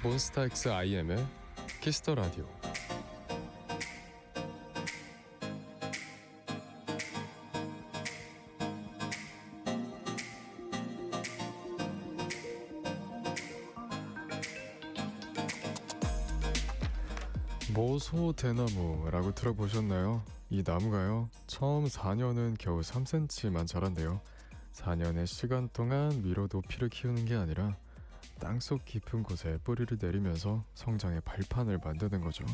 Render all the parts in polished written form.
몬스타엑스 IM의 키스터 라디오. 모소대나무라고 들어보셨나요? 이 나무가요, 처음 4년은 겨우 3cm만 자란대요. 4년의 시간 동안 위로 높이를 키우는 게 아니라 땅속 깊은 곳에 뿌리를 내리면서 성장의 발판을 만드는 거죠.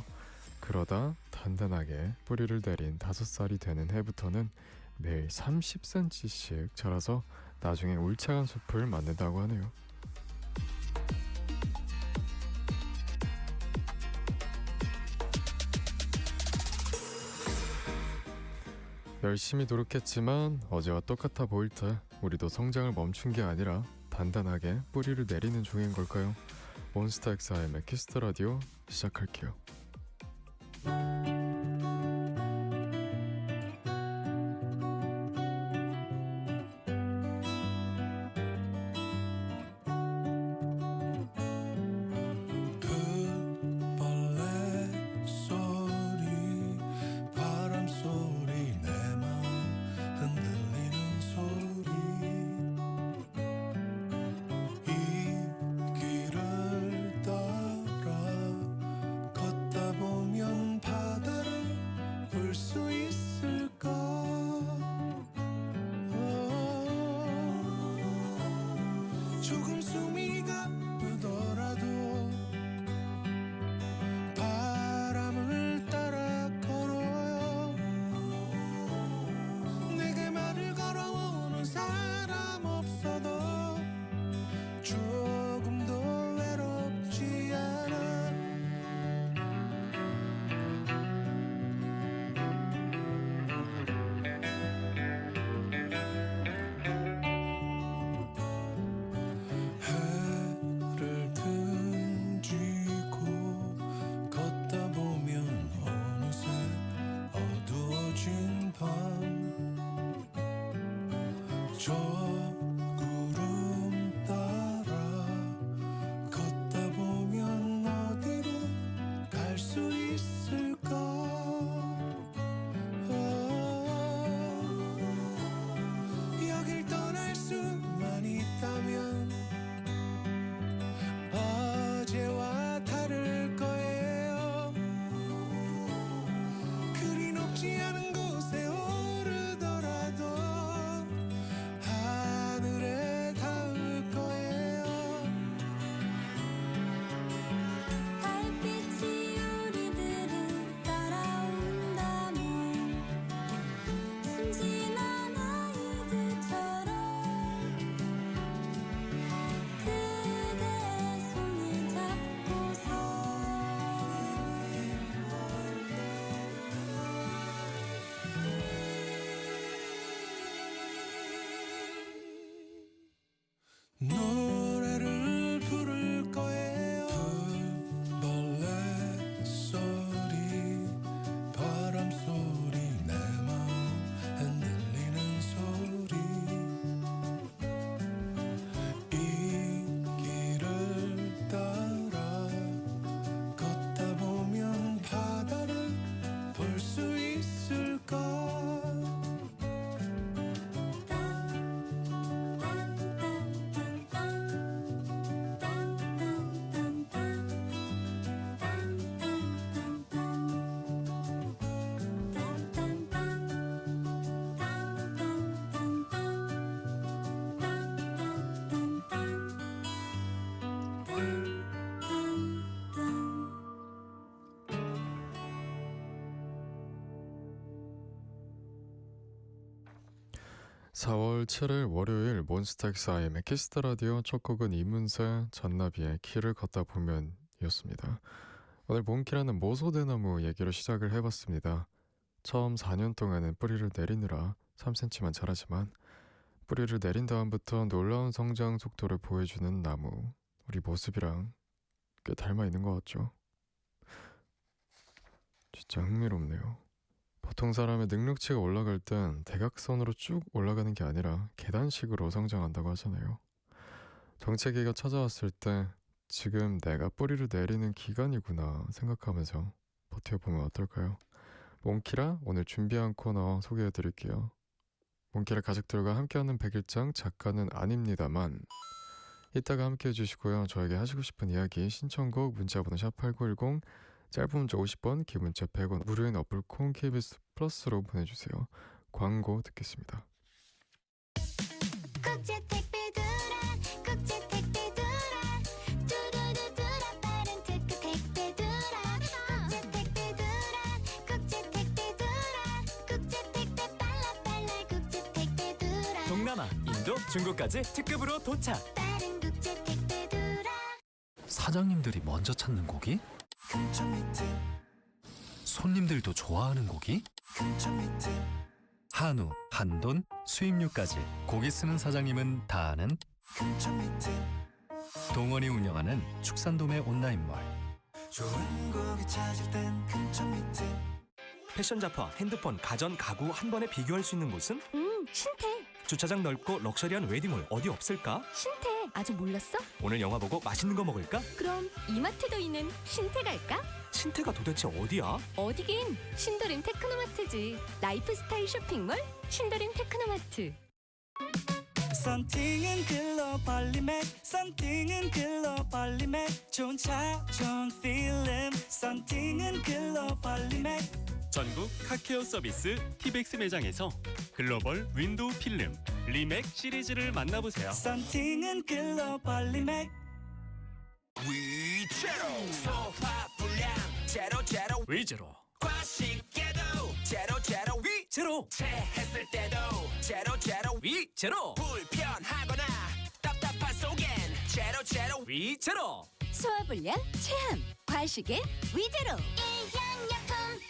그러다 단단하게 뿌리를 내린 5살이 되는 해부터는 매일 30cm씩 자라서 나중에 울창한 숲을 만든다고 하네요. 열심히 노력했지만 어제와 똑같아 보일 때 우리도 성장을 멈춘 게 아니라 단단하게 뿌리를 내리는 중인 걸까요? 몬스타엑스 IM의 키스터 라디오 시작할게요. 조금 숨이 가쁘더라도 바람을 따라 걸어요. 내게 말을 걸어오는 사람 없어도 조금도 외롭지 않아. 해를 등지고 걷다 보면 어느새 어두워진 밤. 저 구름 따라 걷다 보면 어디로 갈 수 있을까? 여길 떠날 수만 있다면 어제와 다를 거예요. 그리 높지 않은 곳에 오르더라도 하늘에 닿을 거예요. 달빛이 우리들을 따라온다면 순진한 아이들처럼 그대의 손을 잡고서 노래를 부를 거예요. 풀벌레 소리, 바람 소리, 내 마음 흔들리는 소리. 이 길을 따라 걷다 보면 바다를 볼 수 있을까? (4월 7일) 월요일 몬스타엑스 IM의 키스터 라디오. 첫 곡은 이문세 잔나비의 길을 걷다 보면 이었습니다. 오늘 몽키라는 모소대나무 얘기로 시작을 해봤습니다. 처음 4년 동안은 뿌리를 내리느라 3cm만 자라지만 뿌리를 내린 다음부터 놀라운 성장 속도를 보여주는 나무, 우리 모습이랑 꽤 닮아 있는 것 같죠? 진짜 흥미롭네요. 보통 사람의 능력치가 올라갈 땐 대각선으로 쭉 올라가는 게 아니라 계단식으로 성장한다고 하잖아요. 정체기가 찾아왔을 때 지금 내가 뿌리를 내리는 기간이구나 생각하면서 버텨보면 어떨까요? 몽키라 오늘 준비한 코너 소개해드릴게요. 몽키라 가족들과 함께하는 백일장 작가는 아닙니다만 이따가 함께 해주시고요. 저에게 하시고 싶은 이야기 신청곡 문자번호 샵8910 짧은 문자 50원 긴 문자 100원 무료인 어플콘 KBS 플러스로 보내주세요. 광고 듣겠습니다. 국제 택배들아 국제 택배들아 두루루두라 빠른 특급 택배들아 국제 택배들아 국제 택배들아 국제 택배 빨라 빨라 국제 택배들아 동남아, 인도, 중국까지 특급으로 도착. 빠른 국제 택배들아 사장님들이 먼저 찾는 고기? 근처 밑에 손님들도 좋아하는 고기? 근처 밑에 한우, 한돈, 수입류까지 고기 쓰는 사장님은 다 아는 근처 밑에 동원이 운영하는 축산도매 온라인몰. 좋은 고기 찾을 땐 근처 밑에 패션 잡화, 핸드폰, 가전, 가구 한 번에 비교할 수 있는 곳은? 신태 주차장 넓고 럭셔리한 웨딩홀 어디 없을까? 신태 아직 몰랐어? 오늘 영화 보고 맛있는 거 먹을까? 그럼 이마트도 있는 신태 갈까? 신태가 도대체 어디야? 어디긴 신도림 테크노마트지. 라이프스타일 쇼핑몰 신도림 테크노마트. 썬팅은 글로벌리맥 썬팅은 글로벌리맥 좋은 차 좋은 필름 썬팅은 글로벌리맥 전국 카케어 서비스 티백스 매장에서 글로벌 윈도우 필름 리맥 시리즈를 만나보세요. 썬팅은 글로벌리맥 위제로 소화 불량 제로 위제로. 과식에도 제로 제로. 체했을 때도 제로 위제로. 불편하거나 답답한 속엔 제로 위제로. 소화불량 체함 과식의 위제로. 일양약품.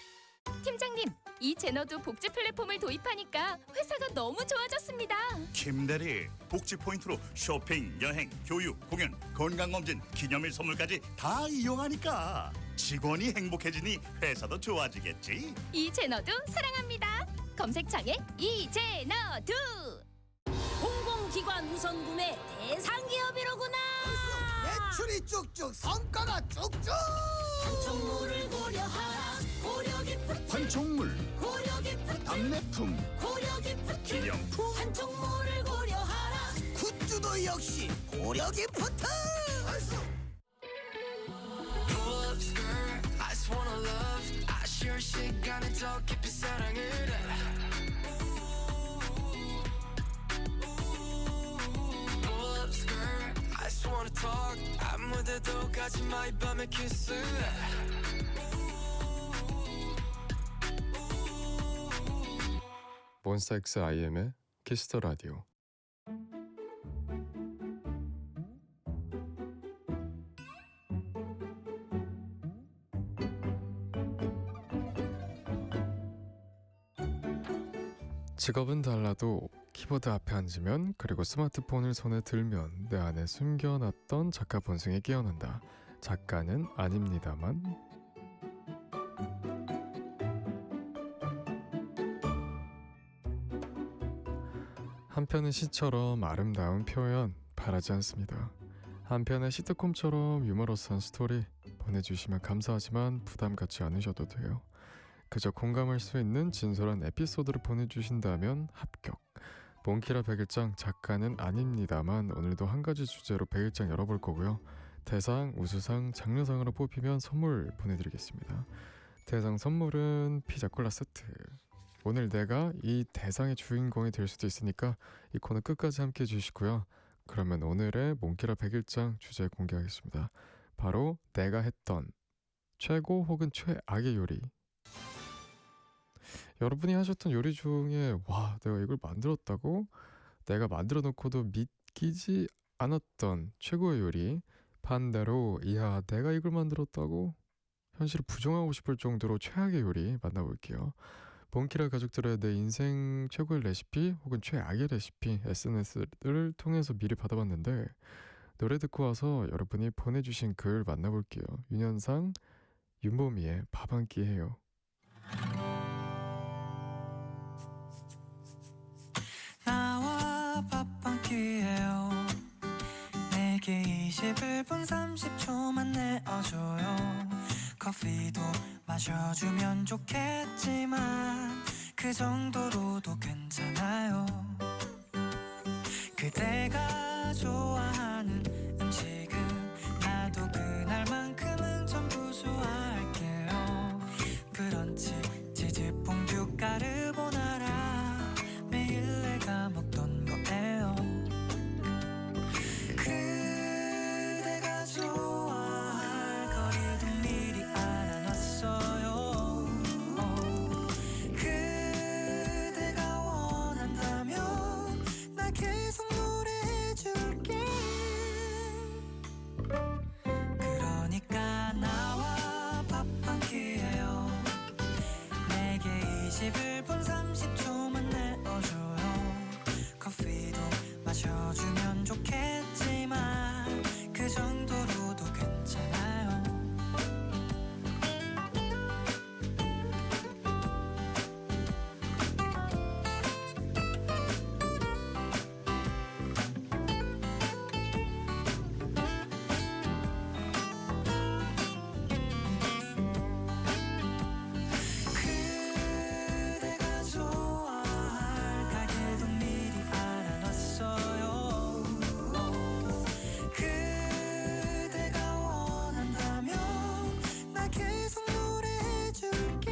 팀장님, 이 제너도 복지 플랫폼을 도입하니까 회사가 너무 좋아졌습니다. 김대리 복지 포인트로 쇼핑, 여행, 교육, 공연, 건강검진, 기념일 선물까지 다 이용하니까 직원이 행복해지니 회사도 좋아지겠지. 이 제너도 사랑합니다. 검색창에 이 제너도. 공공기관 우선 구매 대상 기업이로구나. 매출이 쭉쭉 성과가 쭉쭉 한총물을 고려하라. 고려 기프트. 판촉물, 고려 기프트. 답례품, 고려 기프트. 기념품, 한총물을 고려하라. 굿즈도 역시 고려 기프트 Pull up skirt I just wanna love 아쉬울 시간에 더 깊이 사랑을 해 Pull up skirt I just wanna talk 아무 데도 가지 마 이 밤에 키스해 몬스타엑스 IM의 키스터 라디오. 직업은 달라도 키보드 앞에 앉으면 그리고 스마트폰을 손에 들면 내 안에 숨겨놨던 작가 본성이 깨어난다. 작가는 아닙니다만. 한편의 시처럼 아름다운 표현 바라지 않습니다. 한편의 시트콤처럼 유머러스한 스토리 보내주시면 감사하지만 부담 갖지 않으셔도 돼요. 그저 공감할 수 있는 진솔한 에피소드를 보내주신다면 합격. 몽키라 백일장 작가는 아닙니다만 오늘도 한 가지 주제로 백일장 열어볼 거고요. 대상, 우수상, 장려상으로 뽑히면 선물 보내드리겠습니다. 대상 선물은 피자 콜라 세트. 오늘 내가 이 대상의 주인공이 될 수도 있으니까 이 코너 끝까지 함께 해주시고요. 그러면 오늘의 몽키라 백일장 주제 공개하겠습니다. 바로 내가 했던 최고 혹은 최악의 요리. 여러분이 하셨던 요리 중에 와 내가 이걸 만들었다고? 내가 만들어 놓고도 믿기지 않았던 최고의 요리. 반대로 이야 내가 이걸 만들었다고? 현실을 부정하고 싶을 정도로 최악의 요리 만나볼게요. 몽키라 가족들의 내 인생 최고의 레시피 혹은 최악의 레시피 SNS를 통해서 미리 받아봤는데 노래 듣고 와서 여러분이 보내주신 글 만나볼게요. 윤현상, 윤보미의 밥 한 끼 해요. 나와 밥 한 끼 해요 내게 21분 30초만 내어줘요. 커피도 마셔주면 좋겠지만 그 정도로도 괜찮아요. 그대가 좋아하는 음식은 나도 그날만큼은 전부 좋아할게요. 브런치, 치즈 퐁듀, 까르보나라 매일 내가 먹던 거예요. 그대가 좋아할 거리도 미리 알아놨어요. 그대가 원한다면 나 계속 노래해줄게. 그러니까 나와 밥 한 끼 해요. 내게 21분 30초만 내어줘요. 커피도 마셔주면 좋겠지만 그 정도로도 괜찮아요. 그대가 좋아할 가게도 미리 알아놨어요. 그대가 원한다면 나 계속 노래해줄게.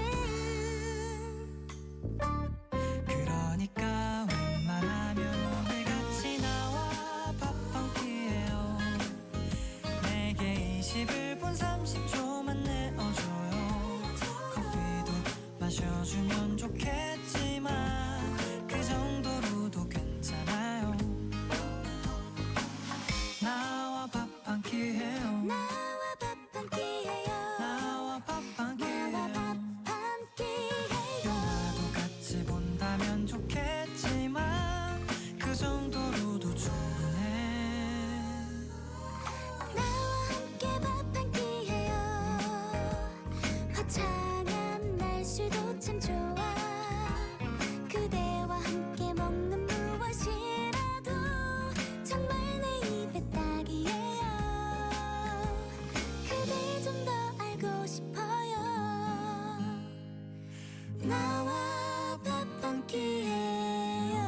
그러니까 웬만하면 오늘같이 나와 밥 한 끼 해요. 내게 21분 30초만 내어줘요. 커피도 마셔주면 좋겠지만 그 정도로도 괜찮아요. 나와 밥 한 끼 해요. 나와 밥 한 끼 해요. 나와 밥 한 끼 해요. 한 끼 해요. 영화도 같이 본다면 좋겠지만 그 정도로도 충분해. 나와 함께 밥 한 끼 해요. 화창한 날씨도 참 좋아. 그대와 함께 먹는 무엇이라도 정말 내 입에 딱이에요. 그대 좀 더 알고 싶어요. 나와 밥 한 끼 해요.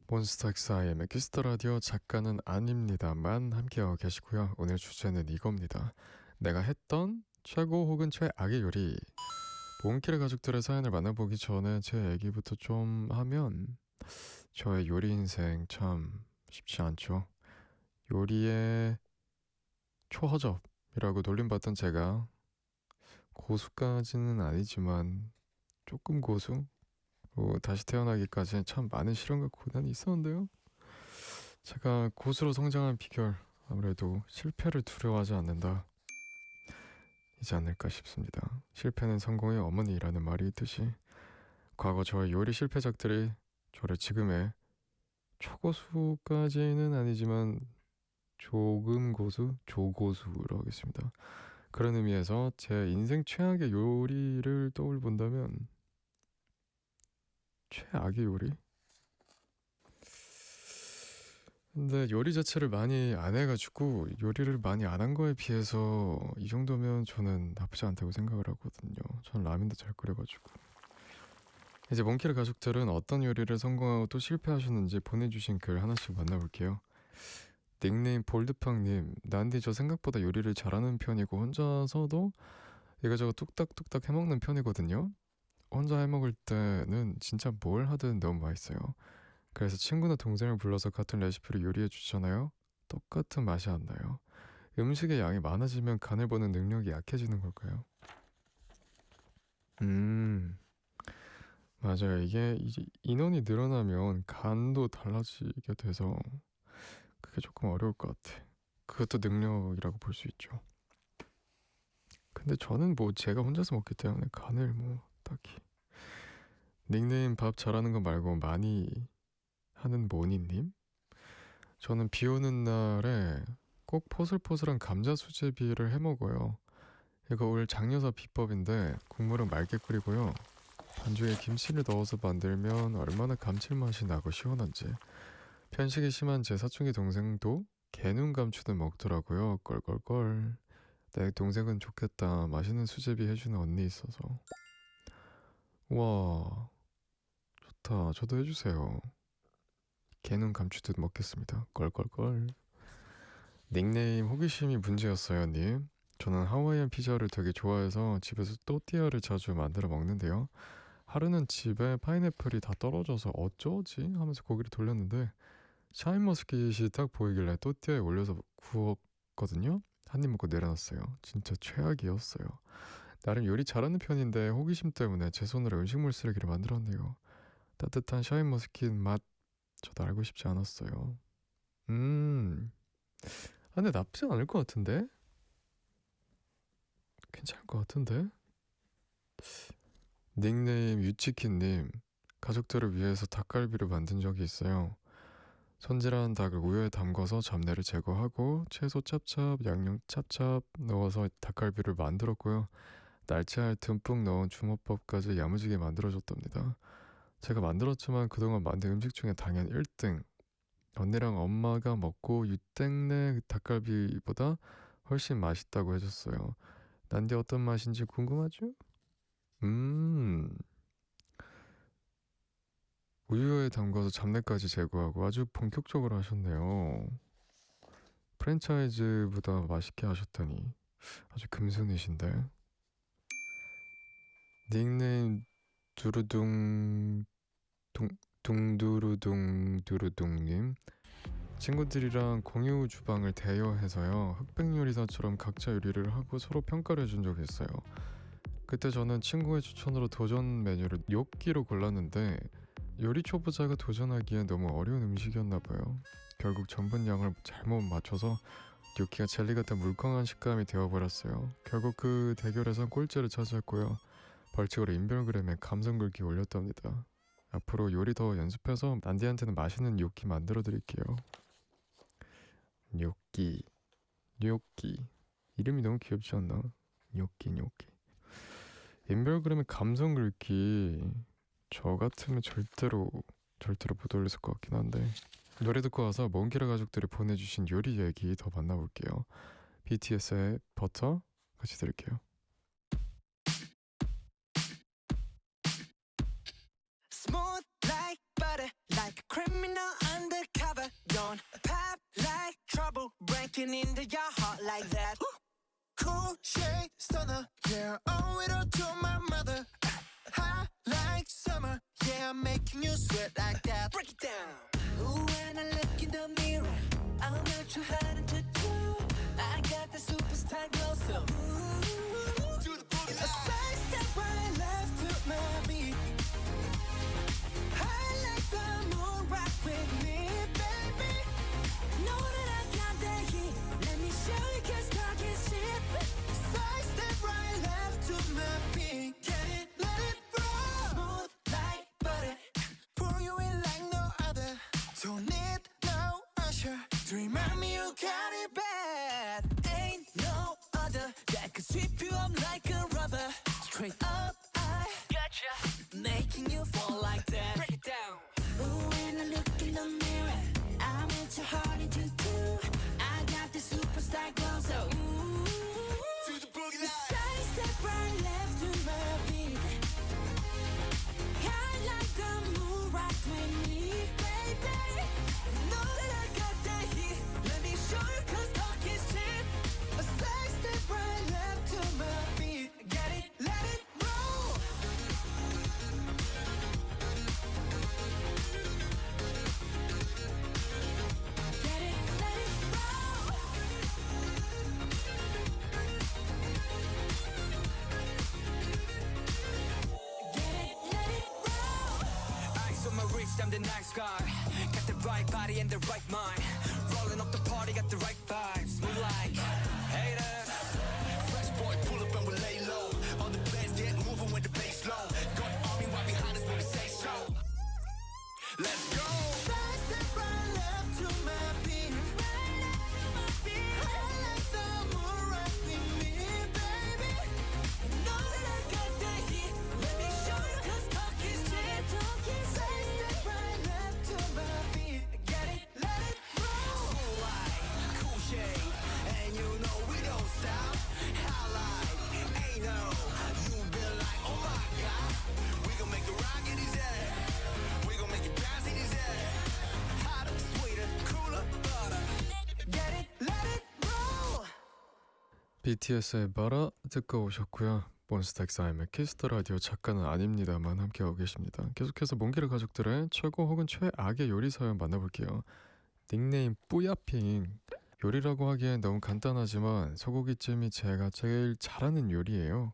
몬스타엑스 IM의 키스터 라디오. 작가는 아닙니다만 함께하고 계시고요. 오늘 주제는 이겁니다. 내가 했던 최고 혹은 최악의 요리. 몽키의 가족들의 사연을 만나보기 전에 제 얘기부터 좀 하면, 저의 요리 인생 쉽지 않죠. 요리의 초허접이라고 놀림받던 제가 고수까지는 아니지만 조금 고수? 다시 태어나기까지 참 많은 시련과 고난이 있었는데요. 제가 고수로 성장한 비결, 아무래도 실패를 두려워하지 않는다 이지 않을까 싶습니다. 실패는 성공의 어머니라는 말이 있듯이 과거 저의 요리 실패작들이 저를 지금의 초고수까지는 아니지만 조금 고수? 조고수로 하겠습니다. 그런 의미에서 제 인생 최악의 요리를 떠올려본다면, 최악의 요리? 근데 요리 자체를 많이 안 해가지고 요리를 많이 안 한 거에 비해서 이 정도면 저는 나쁘지 않다고 생각을 하거든요. 저는 라면도 잘 끓여가지고. 이제 몽키의 가족들은 어떤 요리를 성공하고 또 실패하셨는지 보내주신 글 하나씩 만나볼게요. 닉네임 볼드팡님, 난디 저 생각보다 요리를 잘하는 편이고 혼자서도 이거저거 뚝딱뚝딱 해먹는 편이거든요. 혼자 해먹을 때는 진짜 뭘 하든 너무 맛있어요. 그래서 친구나 동생을 불러서 같은 레시피로 요리해 주잖아요. 똑같은 맛이 안 나요. 음식의 양이 많아지면 간을 보는 능력이 약해지는 걸까요? 맞아요. 이게 이제 인원이 늘어나면 간도 달라지게 돼서 그게 조금 어려울 것 같아. 그것도 능력이라고 볼 수 있죠. 근데 저는 뭐 제가 혼자서 먹기 때문에 간을 뭐 딱히. 닉네임 밥 잘하는 거 말고 많이 하는 모니님, 저는 비 오는 날에 꼭 포슬포슬한 감자 수제비를 해 먹어요. 이거 올 장여사 비법인데 국물은 맑게 끓이고요. 반죽에 김치를 넣어서 만들면 얼마나 감칠맛이 나고 시원한지 편식이 심한 제 사춘기 동생도 개눈 감추듯 먹더라고요. 껄껄껄. 내 동생은 좋겠다. 맛있는 수제비 해주는 언니 있어서. 와, 좋다. 저도 해주세요. 개눈 감추듯 먹겠습니다. 껄껄껄. 닉네임 호기심이 문제였어요, 님. 저는 하와이안 피자를 되게 좋아해서 집에서 또띠아를 자주 만들어 먹는데요. 하루는 집에 파인애플이 다 떨어져서 어쩌지 하면서 고기를 돌렸는데 샤인머스킷이 딱 보이길래 또띠아에 올려서 구웠거든요. 한 입 먹고 내려놨어요. 진짜 최악이었어요. 나름 요리 잘하는 편인데 호기심 때문에 제 손으로 음식물 쓰레기를 만들었네요. 따뜻한 샤인머스킷 맛 저도 알고 싶지 않았어요. 근데 나쁘지 않을 것 같은데? 괜찮을 것 같은데? 닉네임 유치킨님, 가족들을 위해서 닭갈비를 만든 적이 있어요. 손질한 닭을 우유에 담궈서 잡내를 제거하고 채소 찹찹, 양념 찹찹 넣어서 닭갈비를 만들었고요. 날치알 듬뿍 넣은 주먹밥까지 야무지게 만들어줬답니다. 제가 만들었지만 그동안 만든 음식 중에 당연 1등. 언니랑 엄마가 먹고 유땡네 닭갈비보다 훨씬 맛있다고 해줬어요. 난데 어떤 맛인지 궁금하죠? 우유에 담가서 잡내까지 제거하고 아주 본격적으로 하셨네요. 프랜차이즈보다 맛있게 하셨다니 아주 금손이신데. 닉네임 두루둥 둥두루둥두루둥님, 친구들이랑 공유 주방을 대여해서요 흑백 요리사처럼 각자 요리를 하고 서로 평가를 해준 적이 있어요. 그때 저는 친구의 추천으로 도전 메뉴를 뇨끼로 골랐는데 요리 초보자가 도전하기엔 너무 어려운 음식이었나봐요. 결국 전분 양을 잘못 맞춰서 뇨끼가 젤리 같은 물컹한 식감이 되어버렸어요. 결국 그 대결에선 꼴찌를 차지했고요. 벌칙으로 인별그램에 감성 글귀 올렸답니다. 앞으로 요리 더 연습해서 난디한테는 맛있는 뇨끼 만들어 드릴게요. 뇨끼 이름이 너무 귀엽지 않나? 뇨끼 인별그램에 감성 글귀 저 같으면 절대로 못 올렸을 것 같긴 한데. 노래 듣고 와서 몽키라 가족들이 보내주신 요리 얘기 더 만나볼게요. BTS의 버터 같이 들을게요. Smooth like butter, like a criminal undercover. Don't pop like trouble, breaking into your heart like that. Cool shade stunner, yeah, owe it all to my mother. Hot like summer, yeah, I'm making you sweat like that. Break it down. Ooh, when I look in the mirror, I'm not too hard to do. I got the superstar glow, so ooh, do the boogie line. A side step right left to my beat. I like the moon rock with me, baby. Know that I got that heat. Let me show you 'cause talk is cheap. Side step right left to my beat. Get it, let it roll. Smooth like butter. Pour you in like no other. Don't need no usher to remind me you got it bad. Ain't no other that could sweep you up like a rubber. Straight up, I gotcha, making you fall like that. Break it down. Ooh, when I look in the mirror, I'm at your heart into two. I got the superstar glow, so ooh, to the boogie line. Side step right left to my beat. I like the moon rock with me, baby. Know that I got that heat. Let me show you 'cause talk is cheap. A side step right left to my beat. Get it, let it roll. Get it, let it roll. Get it, let it roll. Ice on my wrist, I'm the nice guy. Got the right body and the right mind. Rolling up the party, got the right vibes. Move like haters. Fresh boy, pull up and we lay low. All the players get moving with the bass low. Got army right behind us when we say so. Let's go. Side step right left to my beat. I like the moon rock with me, baby. Know that I got that heat. Let me show you 'cause talk is cheap. Side step right left to my beat. Get it, BTS의 바라 듣고 오셨고요. 몬스타엑스의 키스터 라디오 작가는 아닙니다만 함께하고 계십니다. 계속해서 몽키르 가족들의 최고 혹은 최악의 요리 사연 만나볼게요. 닉네임 뿌야핑. 요리라고 하기엔 너무 간단하지만 소고기찜이 제가 제일 잘하는 요리예요.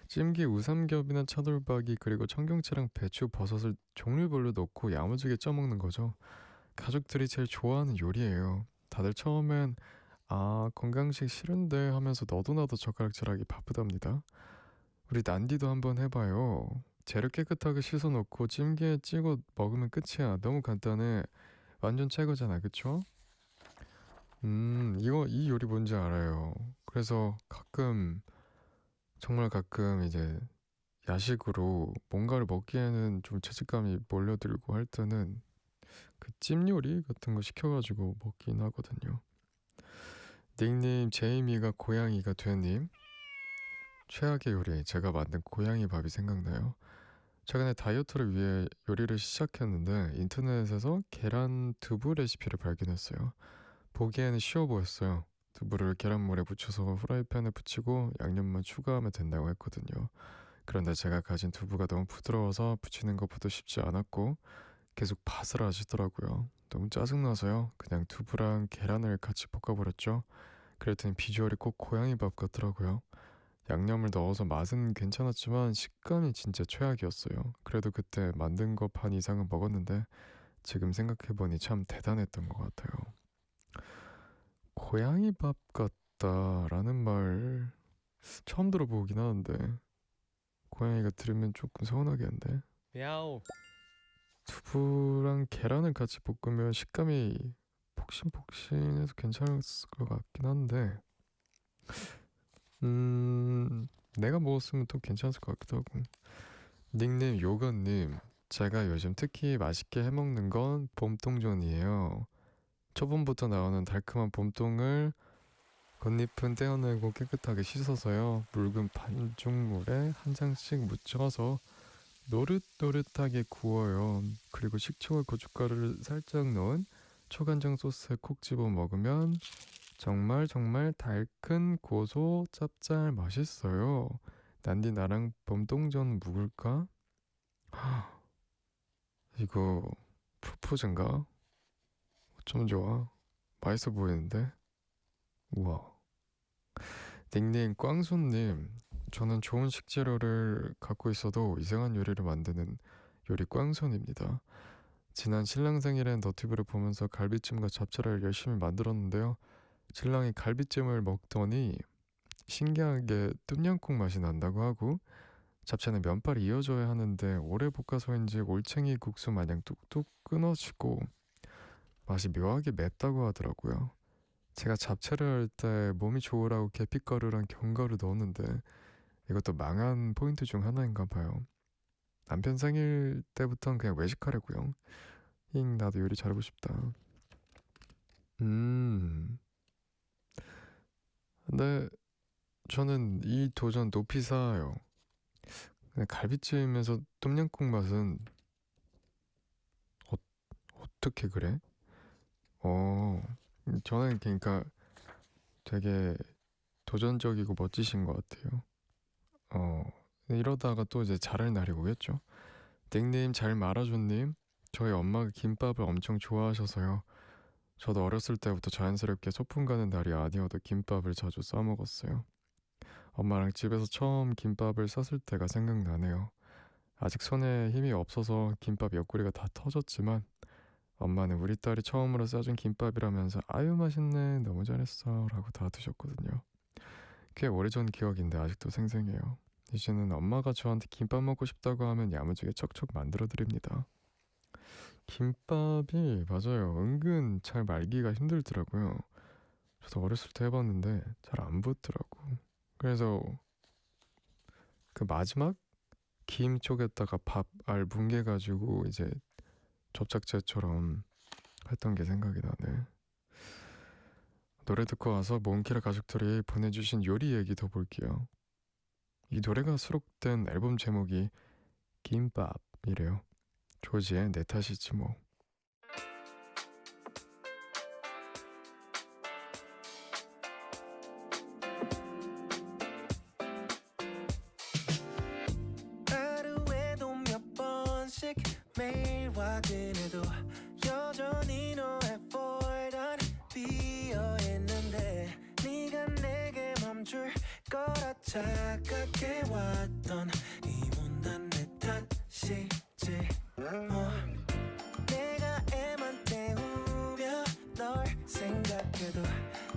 찜기 우삼겹이나 차돌박이 그리고 청경채랑 배추 버섯을 종류별로 넣고 야무지게 쪄먹는 거죠. 가족들이 제일 좋아하는 요리예요. 다들 처음엔 건강식 싫은데 하면서 너도 나도 젓가락질하기 바쁘답니다. 우리 난디도 한번 해봐요. 재료 깨끗하게 씻어놓고 찜기에 찍어 먹으면 끝이야. 너무 간단해. 완전 최고잖아, 그쵸? 이 요리 뭔지 알아요. 그래서 정말 가끔 이제 야식으로 뭔가를 먹기에는 좀 죄책감이 몰려들고 할 때는 그 찜 요리 같은 거 시켜가지고 먹긴 하거든요. 닉네임 제이미가 고양이가 된님. 최악의 요리 제가 만든 고양이 밥이 생각나요. 최근에 다이어트를 위해 요리를 시작했는데 인터넷에서 계란 두부 레시피를 발견했어요. 보기에는 쉬워 보였어요. 두부를 계란물에 묻혀서 후라이팬에 붙이고 양념만 추가하면 된다고 했거든요. 그런데 제가 가진 두부가 너무 부드러워서 붙이는 것보다 쉽지 않았고 계속 바스라지더라고요. 너무 짜증나서요. 그냥 두부랑 계란을 같이 볶아버렸죠. 그랬더니 비주얼이 꼭 고양이 밥 같더라고요. 양념을 넣어서 맛은 괜찮았지만 식감이 진짜 최악이었어요. 그래도 그때 만든 거 반 이상은 먹었는데 지금 생각해보니 참 대단했던 것 같아요. 고양이 밥 같다라는 말 처음 들어보긴 하는데 고양이가 들으면 조금 서운하겠는데. 야오. 두부랑 계란을 같이 볶으면 식감이 폭신폭신해서 괜찮을 것 같긴 한데 내가 먹었으면 또 괜찮을 것 같기도 하고. 닉네임 요건님. 제가 요즘 특히 맛있게 해먹는 건 봄동전이에요. 초봄부터 나오는 달콤한 봄동을 겉잎은 떼어내고 깨끗하게 씻어서요. 묽은 반죽물에 한 장씩 묻혀서 노릇노릇하게 구워요. 그리고 식초와 고춧가루를 살짝 넣은 초간장 소스에 콕 집어 먹으면 정말 달큰 고소 짭짤 맛있어요. 난디 나랑 봄동전 묵을까? 이거 프로포즈인가? 어쩜 좋아. 맛있어 보이는데? 우와. 닉네임 꽝손님. 저는 좋은 식재료를 갖고 있어도 이상한 요리를 만드는 요리 꽝손입니다. 지난 신랑 생일엔 너튜브를 보면서 갈비찜과 잡채를 열심히 만들었는데요. 신랑이 갈비찜을 먹더니 신기하게 똠양꿍 맛이 난다고 하고 잡채는 면발이 이어져야 하는데 오래 볶아서인지 올챙이 국수 마냥 뚝뚝 끊어지고 맛이 묘하게 맵다고 하더라고요. 제가 잡채를 할 때 몸이 좋으라고 계피가루랑 견과류 넣었는데 이것도 망한 포인트 중 하나인가 봐요. 남편 생일 때부터는 그냥 외식하려고요. 나도 요리 잘하고 싶다. 근데 저는 이 도전 높이 사요. 근데 갈비찜에서 똠양꿍 맛은 어떻게 그래? 저는 그러니까 되게 도전적이고 멋지신 것 같아요. 이러다가 또 이제 잘할 날이 오겠죠. 닉네임 잘 말아줘님. 저희 엄마가 김밥을 엄청 좋아하셔서요. 저도 어렸을 때부터 자연스럽게 소풍 가는 날이 아니어도 김밥을 자주 싸먹었어요. 엄마랑 집에서 처음 김밥을 쌌을 때가 생각나네요. 아직 손에 힘이 없어서 김밥 옆구리가 다 터졌지만 엄마는 우리 딸이 처음으로 싸준 김밥이라면서 아유 맛있네 너무 잘했어 라고 다 드셨거든요. 꽤 오래전 기억인데 아직도 생생해요. 이제는 엄마가 저한테 김밥 먹고 싶다고 하면 야무지게 척척 만들어드립니다. 김밥이 맞아요. 은근 잘 말기가 힘들더라고요. 저도 어렸을 때 해봤는데 잘 안 붙더라고. 그래서 그 마지막 김 쪽에다가 밥알 뭉개가지고 이제 접착제처럼 했던 게 생각이 나네. 노래 듣고 와서 몽키라 가족들이 보내주신 요리 얘기 더 볼게요. 이 노래가 수록된 앨범 제목이 김밥이래요. 조지의 내 탓이지 뭐. 매일 확인해도 여전히 너의 폴더는 비어있는데 네가 내게 멈출 거라 착각해왔던 이 못난 내 탓이지 내가 애만 태우며 널 생각해도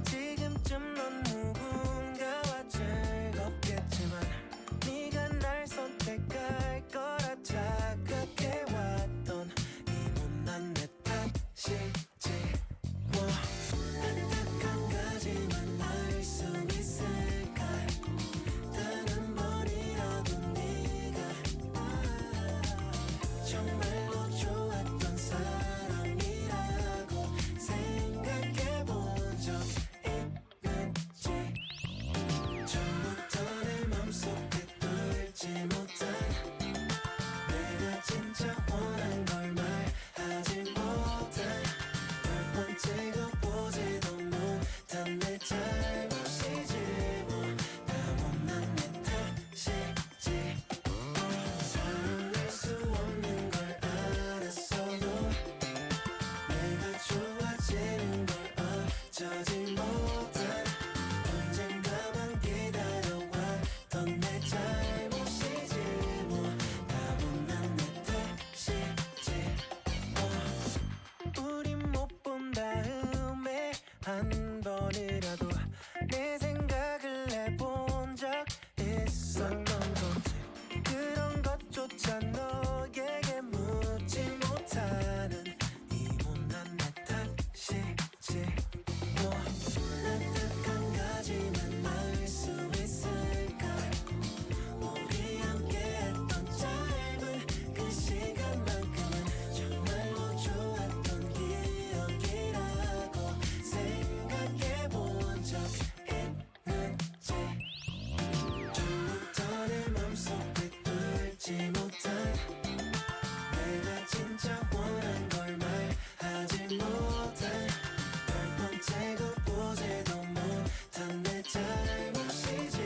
지금쯤 넌 누군가와 즐겁겠지만 네가 날 선택할 거라 착각해왔던 이 못난 내 탓이지 안타까운 가지만 알 수 있을까 단 한 번이라도 네가 정말로 좋았던 사람이라고 생각해본 적 있는지 처음부터 내 맘속에 뚫지 못한 내가 진짜 원한 걸 말하지 못한 열 번째고 보지도 못한 내 잘못이지 다 못난 내 탓이지 사랑할 수 없는 걸 알았어도 내가 좋아지는 걸 어쩌지 못한 언젠가만 기다려왔던 내 잘못이지 다 못난 내 탓이지 우리 못 본 다음에 한 번이라도 내 생각을 해본 적 있었던 건지 그런 것조차 너에게 묻지 못하는 이 못난 내 탓이지 안타까운 가지만 알 수 있을까 우리 함께했던 짧은 그 시간만큼은 정말로 좋았던 기억이라고 생각해본 적 있는지 처음부터 내 맘속에 뚫지 못한 내가 진짜 원한 걸 말하지 못한 열 번째고 보지도 못한 내 잘못이지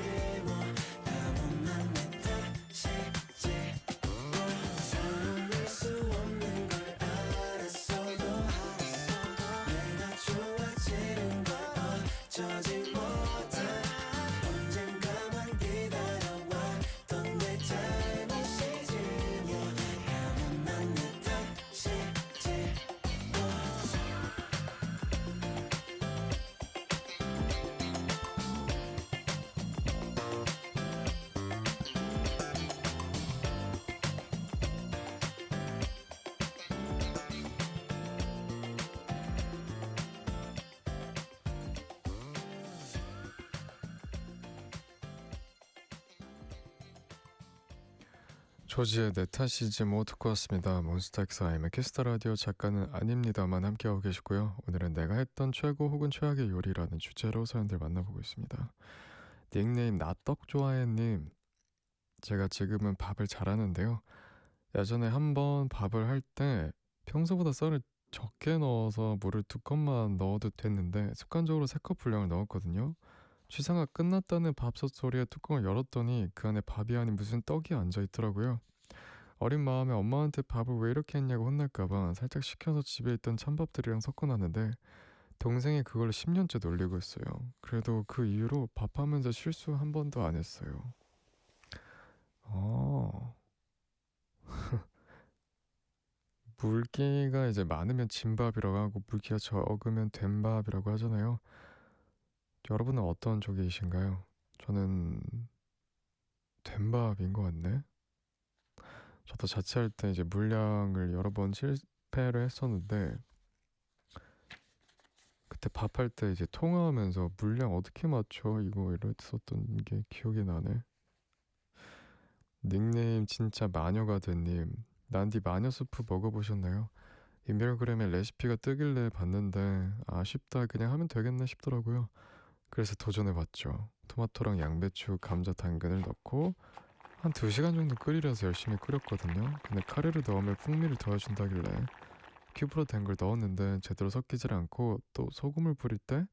다 못난 내 탓이지 사랑할 수 없는 걸 알았어도 내가 좋아지는 걸 어쩌지 못한 언젠가만 기다려왔던 내 잘못이지 다 못난 내 탓이지 조지의 내 탓이지 뭐 듣고 왔습니다. 몬스타엑스 아이엠의 키스터 라디오 작가는 아닙니다만 함께하고 계시고요. 오늘은 내가 했던 최고 혹은 최악의 요리라는 주제로 사연들 만나보고 있습니다. 닉네임 나떡 좋아해님, 제가 지금은 밥을 잘하는데요. 예전에 한번 밥을 할 때 평소보다 쌀을 적게 넣어서 물을 2컵만 넣어도 됐는데 습관적으로 3컵 분량을 넣었거든요. 취사가 끝났다는 밥솥 소리에 뚜껑을 열었더니 그 안에 밥이 아닌 무슨 떡이 앉아있더라고요. 어린 마음에 엄마한테 밥을 왜 이렇게 했냐고 혼날까봐 살짝 식혀서 집에 있던 찬밥들이랑 섞어놨는데 동생이 그걸 10년째 놀리고 있어요. 그래도 그 이후로 밥하면서 실수 한 번도 안 했어요. 물기가 이제 많으면 진밥이라고 하고 물기가 적으면 된밥이라고 하잖아요. 여러분은 어떤 쪽이신가요? 저는 된밥인 것 같네. 저도 자취할 때 이제 물량을 여러 번 실패를 했었는데 그때 밥할 때 이제 통화하면서 물량 어떻게 맞춰 이거 이랬었던 게 기억이 나네. 닉네임 진짜 마녀가 된님, 난디 마녀 수프 먹어보셨나요? 인별그램에 레시피가 뜨길래 봤는데 아쉽다 그냥 하면 되겠네 싶더라고요. 그래서 도전해봤죠. 토마토랑 양배추, 감자, 당근을 넣고 한 2시간 정도 끓이려서 열심히 끓였거든요. 근데 카레를 넣으면 풍미를 더해준다길래 큐브로 된 걸 넣었는데 제대로 섞이질 않고 또 소금을 뿌릴 때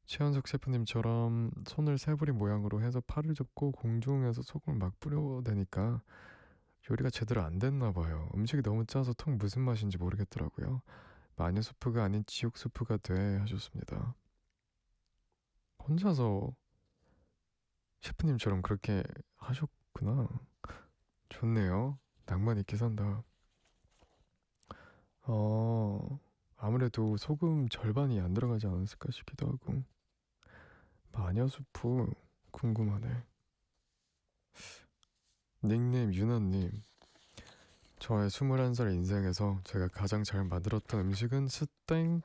최현석 셰프님처럼 손을 새부리 모양으로 해서 팔을 접고 공중에서 소금을 막 뿌려대니까 요리가 제대로 안 됐나 봐요. 음식이 너무 짜서 통 무슨 맛인지 모르겠더라고요. 마녀 수프가 아닌 지옥 수프가 돼 하셨습니다. 혼자서 셰프님처럼 그렇게 하셨구나. 좋네요. 낭만 있게 산다. 아무래도 소금 절반이 안 들어가지 않았을까 싶기도 하고. 마녀 수프 궁금하네. 닉네임 유나님. 저의 21살 인생에서 제가 가장 잘 만들었던 음식은 스땡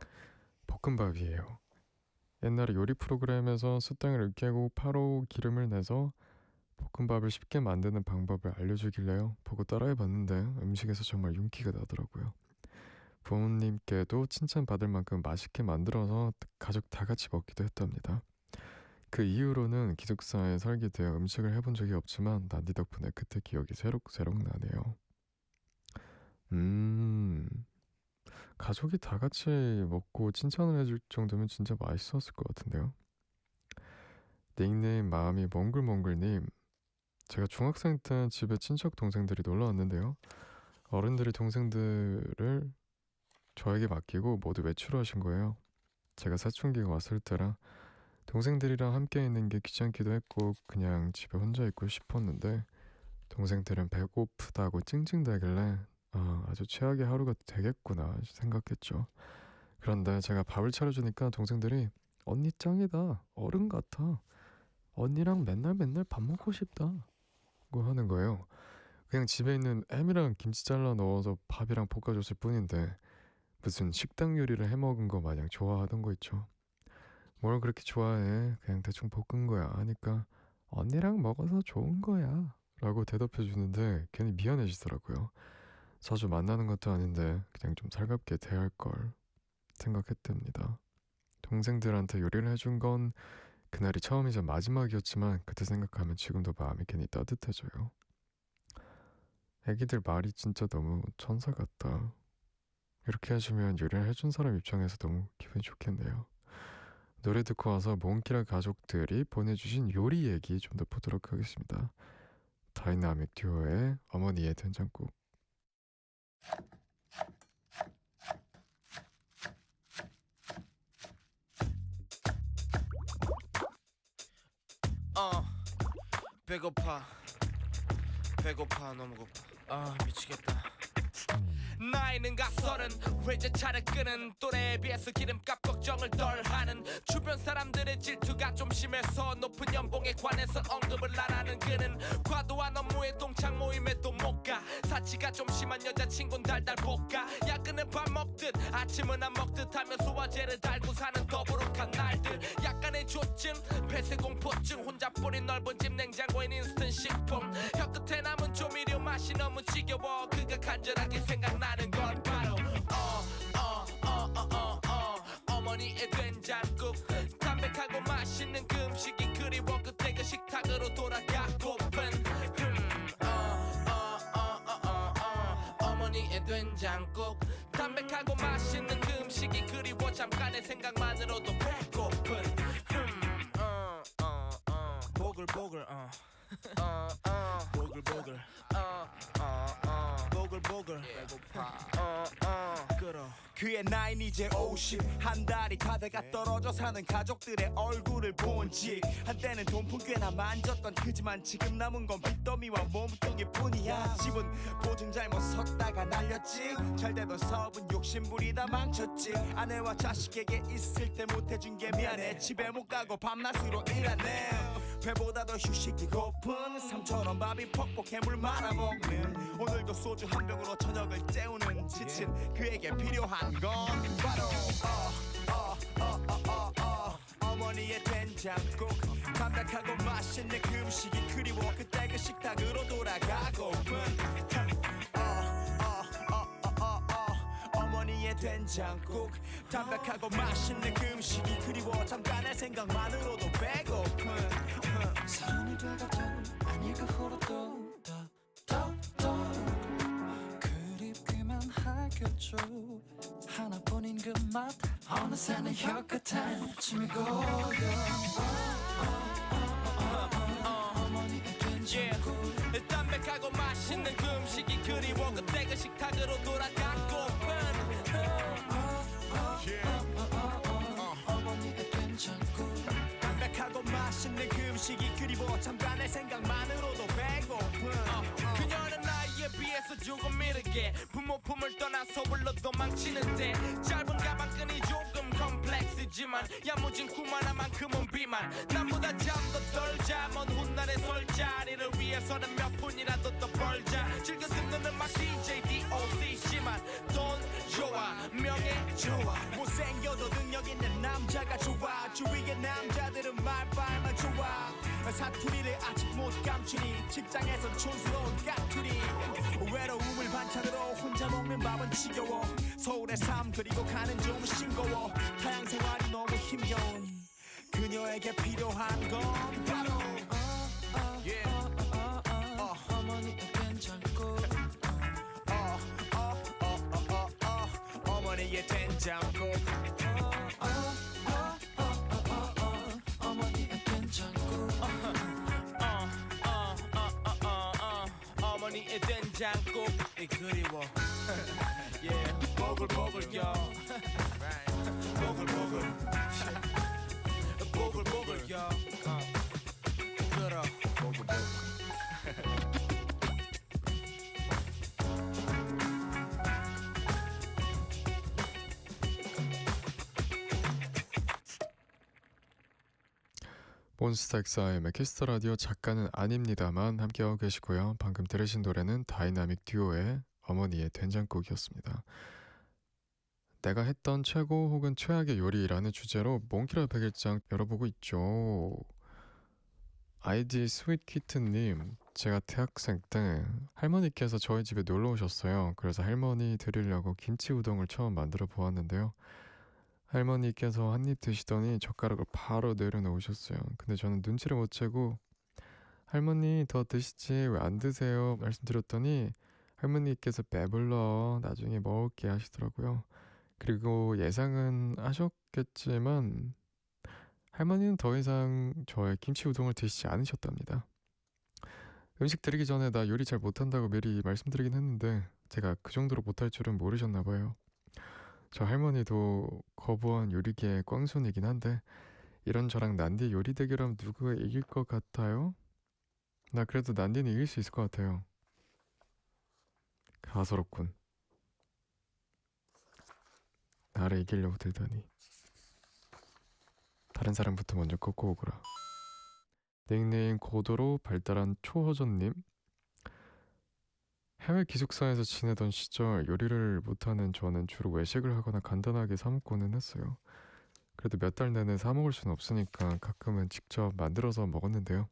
볶음밥이에요. 옛날에 요리 프로그램에서 스땡을 으깨고 파로 기름을 내서 볶음밥을 쉽게 만드는 방법을 알려주길래요. 보고 따라해봤는데 음식에서 정말 윤기가 나더라고요. 부모님께도 칭찬받을 만큼 맛있게 만들어서 가족 다 같이 먹기도 했답니다. 그 이후로는 기숙사에 살게 되어 음식을 해본 적이 없지만 난디 덕분에 그때 기억이 새록새록 나네요. 가족이 다 같이 먹고 칭찬을 해줄 정도면 진짜 맛있었을 것 같은데요. 닉네임 마음이 몽글몽글님. 제가 중학생 때 집에 친척 동생들이 놀러 왔는데요. 어른들이 동생들을 저에게 맡기고 모두 외출하신 거예요. 제가 사춘기가 왔을 때라 동생들이랑 함께 있는 게 귀찮기도 했고 그냥 집에 혼자 있고 싶었는데 동생들은 배고프다고 찡찡대길래 아주 최악의 하루가 되겠구나 생각했죠. 그런데 제가 밥을 차려주니까 동생들이 언니 짱이다, 어른 같아, 언니랑 맨날 밥 먹고 싶다 고 하는 거예요. 그냥 집에 있는 햄이랑 김치 잘라 넣어서 밥이랑 볶아줬을 뿐인데 무슨 식당 요리를 해먹은 거 마냥 좋아하던 거 있죠. 뭘 그렇게 좋아해, 그냥 대충 볶은 거야 하니까 언니랑 먹어서 좋은 거야 라고 대답해 주는데 괜히 미안해지더라고요. 자주 만나는 것도 아닌데 그냥 좀 살갑게 대할 걸 생각했답니다. 동생들한테 요리를 해준 건 그날이 처음이자 마지막이었지만 그때 생각하면 지금도 마음이 괜히 따뜻해져요. 애기들 말이 진짜 너무 천사 같다. 이렇게 해주면 요리를 해준 사람 입장에서 너무 기분이 좋겠네요. 노래 듣고 와서 몽키라 가족들이 보내주신 요리 얘기 좀 더 보도록 하겠습니다. 다이나믹 듀오의 어머니의 된장국. 배고파 너무 고파 미치겠다. 나이는 갓30 외제차를 끄는 또래에 비해서 기름값 걱정을 덜하는 주변 사람들의 질투가 좀 심해서 높은 연봉에 관해서 언급을 안 하는 그는 과도한 업무에 동창 모임에도 못 가. 사치가 좀 심한 여자친구는 달달 볶아. 야근은 밥 먹듯 아침은 안 먹듯 하며 소화제를 달고 사는 더부룩한 날들. 약간의 조증 폐쇄공포증 혼자 뿌린 넓은 집 냉장고엔 인스턴트 식품. 혀끝에 남은 조미료 맛이 너무 지겨워. 그가 간절하게 생각나는 건 바로 어머니의 된장국. 담백하고 맛있는 그 음식이 그리워. 그때 그 식탁으로 돌아가고픈 어머니의 된장국. 담백하고 맛있는 그 음식이 그리워. 잠깐의 생각만으로도 배고픈 보글보글 보글보글 보글보글 배고파 끌어. 그의 나이는 이제 50. 한 달이 다 돼가 떨어져 사는 가족들의 얼굴을 본 지. 한때는 돈푼 꽤나 만졌던 그지만 지금 남은 건 빚더미와 몸뚱이뿐이야. 집은 보증 잘못 섰다가 날렸지. 잘되던 사업은 욕심부리다 망쳤지. 아내와 자식에게 있을 때 못해준 게 미안해. 집에 못 가고 밤낮으로 일하네. 배보다 더 휴식이 고픈 삼촌은 밥이 퍽퍽 해물 말아먹는. 오늘도 소주 한 병으로 저녁을 때우는 지친 그에게 필요한 건 바로 어머니의 된장국. 담백하고 맛있는 그 음식이 그리워. 그때 그 식탁으로 돌아가고픈 어머니의 된장국. 담백하고 맛있는 그 음식이 그리워. 잠깐의 생각만으로도 배고픈 사랑이 돼가도 아닐까 후로도 더 그립기만 하겠죠. 하나뿐인 그 맛 어느새 내 혀끝에 침이 고여. 어머니의 된장국. 담백하고 맛있는 그 음식이 그리워 그때 그 식탁으로 돌아가고픈 어머니의 된장국 담백하고 맛있는 그 음식이 그리워 잠깐의 생각만으로도 배고픈 그녀는 나이에 비해서 조금 이르게 부모 품을 떠나 서울로 도망치는데 짧은 가방끈이 조금 컴플렉스지만 야무진 쿠마나만큼은 비만 남보다 잠도 덜 자 먼 훗날의 술자리를 위해서는 몇 푼이라도 더 벌자 즐겨 듣는 음악 DJ DOC지만 돈 좋아 명예 좋아 못생겨도 능력 있는 남자가 좋아 주위의 남자들은 말빨만 좋아 사투리를 아직 못 감추니 직장에선 촌스러운 까투리 외로움을 반찬으로 혼자 먹는 밥은 지겨워 서울의 삶 그리고 가는 좀 싱거워 타양 생활이 너무 힘겨운 그녀에게 필요한 건 바로 어머니의 된장국 어머니의 된장국 어머니의 된장국 어머니의 된장국이 그리워 yeah 보글보글 요 보글보글 보글보글 요 들어 보글보글 몬스타엑스의 키스터 라디오 작가는 아닙니다만 함께하고 계시고요. 방금 들으신 노래는 다이나믹 듀오의 어머니의 된장국이었습니다. 내가 했던 최고 혹은 최악의 요리라는 주제로 몽키라 백일장 열어보고 있죠. 아이디 스윗키트님, 제가 대학생 때 할머니께서 저희 집에 놀러 오셨어요. 그래서 할머니 드리려고 김치 우동을 처음 만들어 보았는데요. 할머니께서 한 입 드시더니 젓가락을 바로 내려놓으셨어요. 근데 저는 눈치를 못 채고 할머니 더 드시지 왜 안 드세요? 말씀드렸더니 할머니께서 배불러 나중에 먹을게 하시더라고요. 그리고 예상은 하셨겠지만 할머니는 더 이상 저의 김치 우동을 드시지 않으셨답니다. 음식 드리기 전에 나 요리 잘 못한다고 미리 말씀드리긴 했는데 제가 그 정도로 못할 줄은 모르셨나 봐요. 저 할머니도 거부한 요리계의 꽝손이긴 한데 이런 저랑 난디 요리 대결하면 누구가 이길 것 같아요? 나 그래도 난디는 이길 수 있을 것 같아요. 가소롭군. 나를 이기려고 들다니. 다른 사람부터 먼저 꺾고 오거라. 닉네임 고도로 발달한 초허전님. 해외 기숙사에서 지내던 시절 요리를 못하는 저는 주로 외식을 하거나 간단하게 사 먹고는 했어요. 그래도 몇 달 내내 사 먹을 수는 없으니까 가끔은 직접 만들어서 먹었는데요.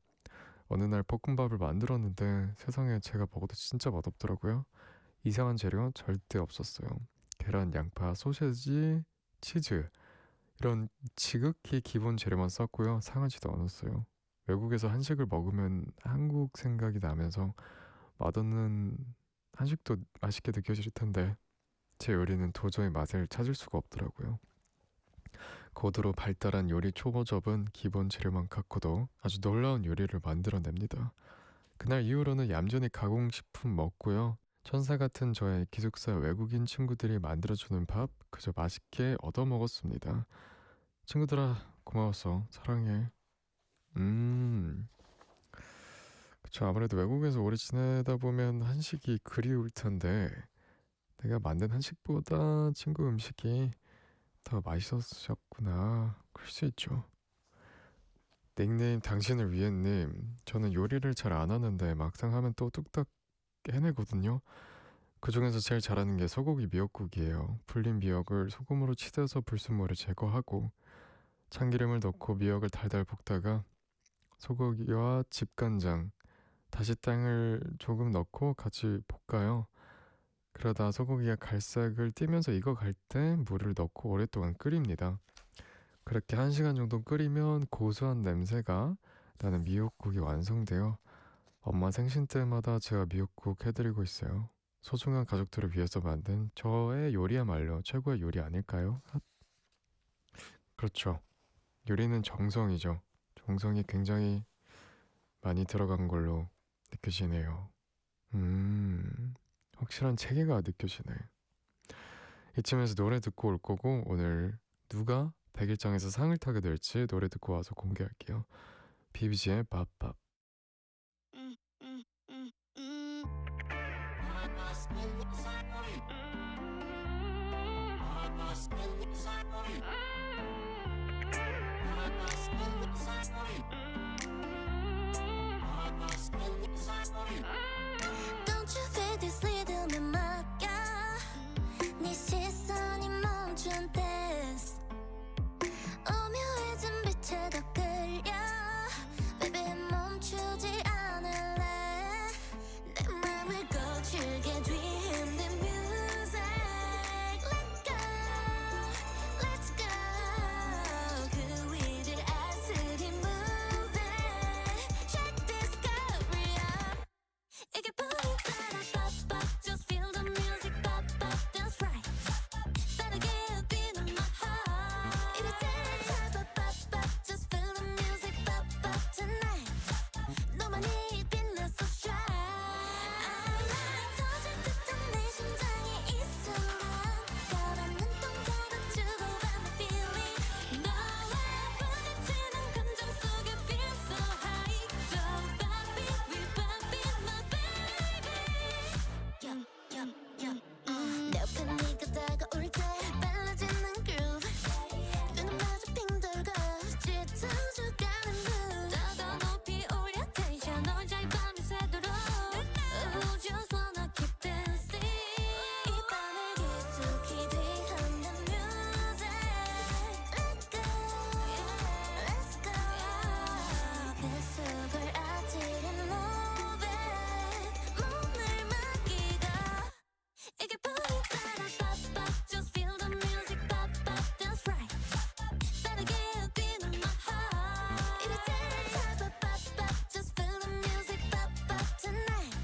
어느 날 볶음밥을 만들었는데 세상에 제가 먹어도 진짜 맛없더라고요. 이상한 재료 절대 없었어요. 계란, 양파, 소세지, 치즈 이런 지극히 기본 재료만 썼고요. 상하지도 않았어요. 외국에서 한식을 먹으면 한국 생각이 나면서 맛없는 한식도 맛있게 느껴질 텐데 제 요리는 도저히 맛을 찾을 수가 없더라고요. 고도로 발달한 요리 초보접은 기본 재료만 갖고도 아주 놀라운 요리를 만들어냅니다. 그날 이후로는 얌전히 가공식품 먹고요. 천사 같은 저의 기숙사 외국인 친구들이 만들어주는 밥 그저 맛있게 얻어먹었습니다. 친구들아 고마웠어. 사랑해. 그쵸, 아무래도 외국에서 오래 지내다 보면 한식이 그리울 텐데 내가 만든 한식보다 친구 음식이 더 맛있었구나. 그럴 수 있죠. 닉네임 당신을 위해님. 저는 요리를 잘 안 하는데 막상 하면 또 뚝딱 해내거든요. 그 중에서 제일 잘하는 게 소고기 미역국이에요. 불린 미역을 소금으로 치대서 불순물을 제거하고 참기름을 넣고 미역을 달달 볶다가 소고기와 집간장, 다시땅을 조금 넣고 같이 볶아요. 그러다 소고기가 갈색을 띠면서 익어갈 때 물을 넣고 오랫동안 끓입니다. 그렇게 1시간 정도 끓이면 고소한 냄새가 나는 미역국이 완성돼요. 엄마 생신 때마다 제가 미역국 해드리고 있어요. 소중한 가족들을 위해서 만든 저의 요리야말로 최고의 요리 아닐까요? 그렇죠. 요리는 정성이죠. 정성이 굉장히 많이 들어간 걸로 느껴지네요. 확실한 체계가 느껴지네. 이쯤에서 노래 듣고 올 거고 오늘 누가 100일장에서 상을 타게 될지 노래 듣고 와서 공개할게요. 비비지의 밥밥. Don't you feel this rhythm in my car? 네 시선이 멈춘 dance 오묘해진 빛에 더 끌려 Baby 멈추지 않을래 내 맘을 거칠게 뒤흔든 music Let go, let's go 그 위를 알쓰리 moving Check this Korea 이게 boom 따라 pop pop Just feel the music pop pop Dance right 빠르게 뛰는 my heart 이럴 때 pop pop pop Just feel the music pop pop tonight 너만이 빛나서 shine 터질 듯한 내 심장이 이 순간 가라앉는 동자로 주고받는 feeling 너와 부딪히는 감정 속에 feel so high Don't pop it, we pop it, my baby 내 옆에 네가 다가올 때 빨라지는 groove 눈은 마주 빙 돌고 짙어져가는 mood 더 높이 올려 텐션 어제의 밤이 새도록 Just wanna keep dancing 이 밤을 깊숙이 뒤흔든 music Let go, let's go 뱃속을 아지른 moving 몸을 맡기고 이게 boom 따라 pop pop Just feel the music pop pop Dance right 빠르게 뛰는 my heart 이럴 때 pop pop pop Just feel the music pop pop tonight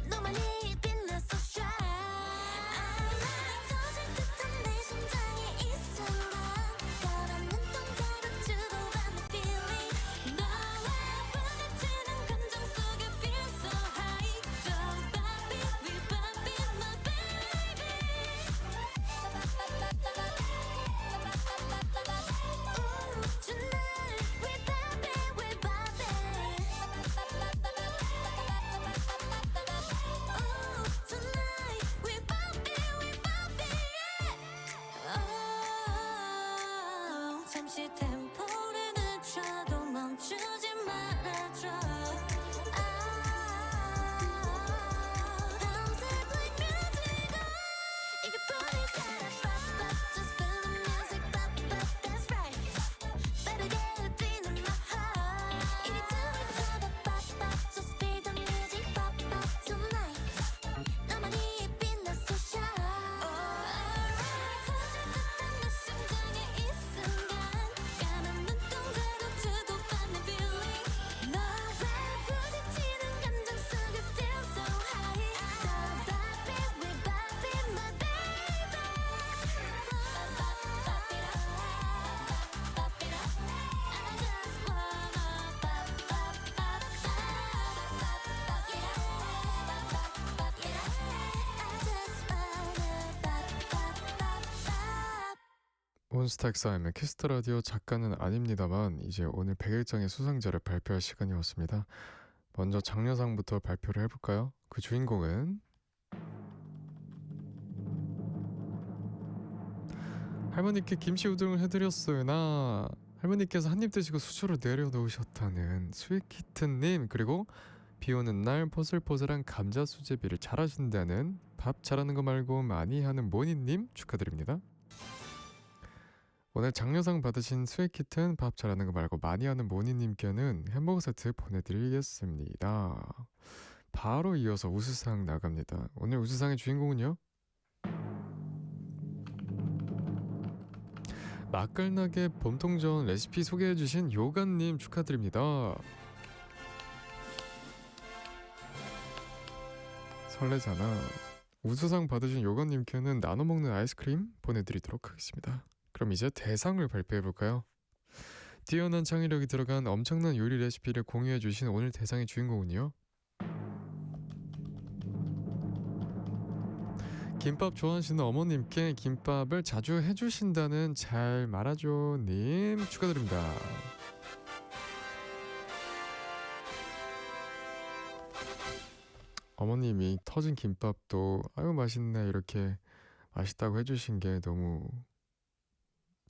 너만이 빛나서 shine 터질 듯한 내 심장이 이 순간 가라앉는 동자로 주고받는 feeling 너와 부딪히는 감정 속에 feel so high Don't pop it, we pop it, my baby Ooh, tonight we pop it, we pop it Ooh, tonight we pop it, yeah 잠시 템포를 늦춰도 멈추지 말아줘 밤새 black music 이게 뿌리 따라 pop pop Just feel the music pop pop That's right 빠르게 뛰는 my heart 이리 저리 pop pop pop Just feel the music pop pop tonight 너만이 빛나서 shine 터질 듯한 내 심장의 이 순간 까만 눈동자로 주고받는 feeling 너와 부딪히는 감정 속에 feel so high Don't pop it, we pop it, my baby Pop it up, pop it up I just wanna pop, pop, pop, pop Pop it up, pop it up I just wanna pop, pop, pop, pop 몬스타엑스하면 키스터 라디오 작가는 아닙니다만 이제 오늘 100일장의 수상자를 발표할 시간이 왔습니다. 먼저 장려상부터 발표를 해볼까요? 그 주인공은 할머니께 김치 우동을 해드렸으나 할머니께서 한 입 드시고 수저로 내려놓으셨다는 스윗키트님, 그리고 비오는 날 포슬포슬한 감자 수제비를 잘하신다는 밥 잘하는 거 말고 많이 하는 모니님 축하드립니다. 오늘 장려상 받으신 스윗키튼 밥 잘하는 거 말고 많이 하는 모니님께는 햄버거 세트 보내드리겠습니다. 바로 이어서 우수상 나갑니다. 오늘 우수상의 주인공은요? 맛깔나게 봄통전 레시피 소개해주신 요간님 축하드립니다. 설레잖아. 우수상 받으신 요간님께는 나눠먹는 아이스크림 보내드리도록 하겠습니다. 그럼 이제 대상을 발표해볼까요? 뛰어난 창의력이 들어간 엄청난 요리 레시피를 공유해주신 오늘 대상의 주인공은요? 김밥 좋아하시는 어머님께 김밥을 자주 해주신다는 잘 말아줘님 축하드립니다. 어머님이 터진 김밥도 아유 맛있네 이렇게 맛있다고 해주신 게 너무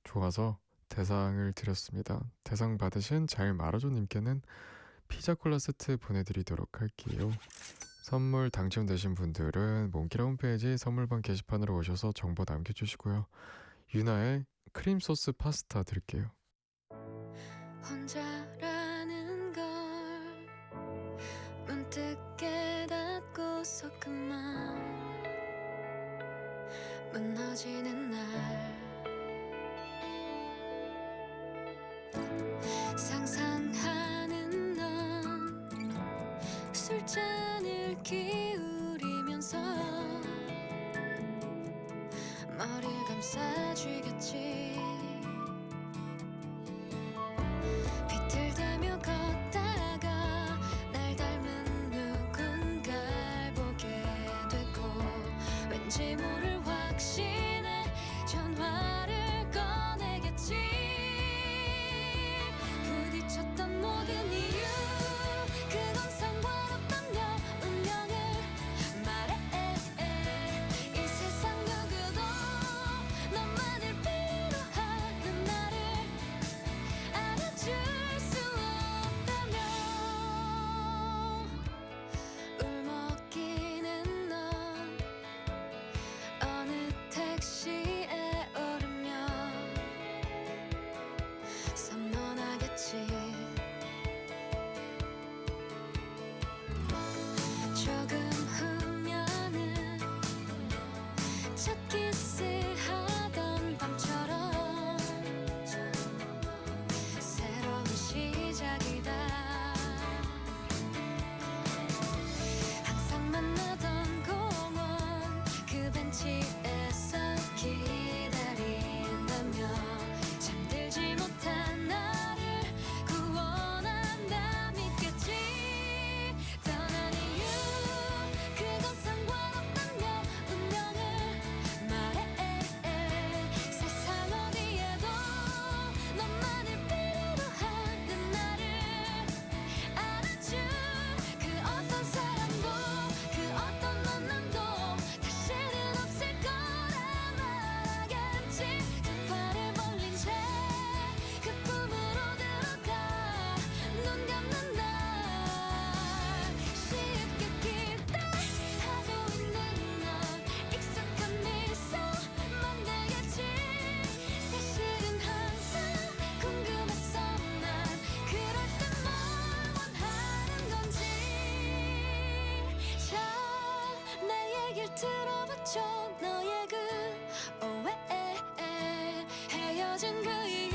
좋아서 대상을 드렸습니다. 대상 받으신 잘 말아줘님께는 피자 콜라 세트 보내드리도록 할게요. 선물 당첨되신 분들은 몽키라 홈페이지 선물방 게시판으로 오셔서 정보 남겨주시고요. 유나의 크림 소스 파스타 드릴게요. 혼자라는 걸 문득 깨닫고서 그만 무너지는 날 상상하는 넌 술잔을 기울이면서 머리를 감싸주겠지 비틀대며 걷다가 날 닮은 누군가를 보게 되고 왠지 모를 확신에 전화를 꺼내겠지 부딪혔던 모든 이유 그건 상관없다며 운명을 말해 이 세상 누구도 너만을 필요로 하는 나를 알아줄 수 없다며 울먹이는 넌 어느 택시에 오르며 선언하겠지 조금 후면은 첫 키스하던 밤처럼 새로운 시작이다 항상 만나던 공원 그 벤치에서 기다린다며 잠들지 못한 나를 구원한다 믿겠지 떠난 이유 그건 상관없다며 운명을 말해 세상 어디에도 너만을 필요로 하는 나를 알아줄 그 어떤 사람도 그 어떤 만남도 다시는 없을 거라 말하겠지 두 팔을 벌린 채 그 품으로 들어가 눈 감는 날 쉽게 기대하고 있는 널 익숙한 미소 만들겠지 사실은 항상 궁금했어 난 그럴 때 뭘 원하는 건지 자 내 얘길 들어봤죠 너의 그 오해 헤어진 그 이유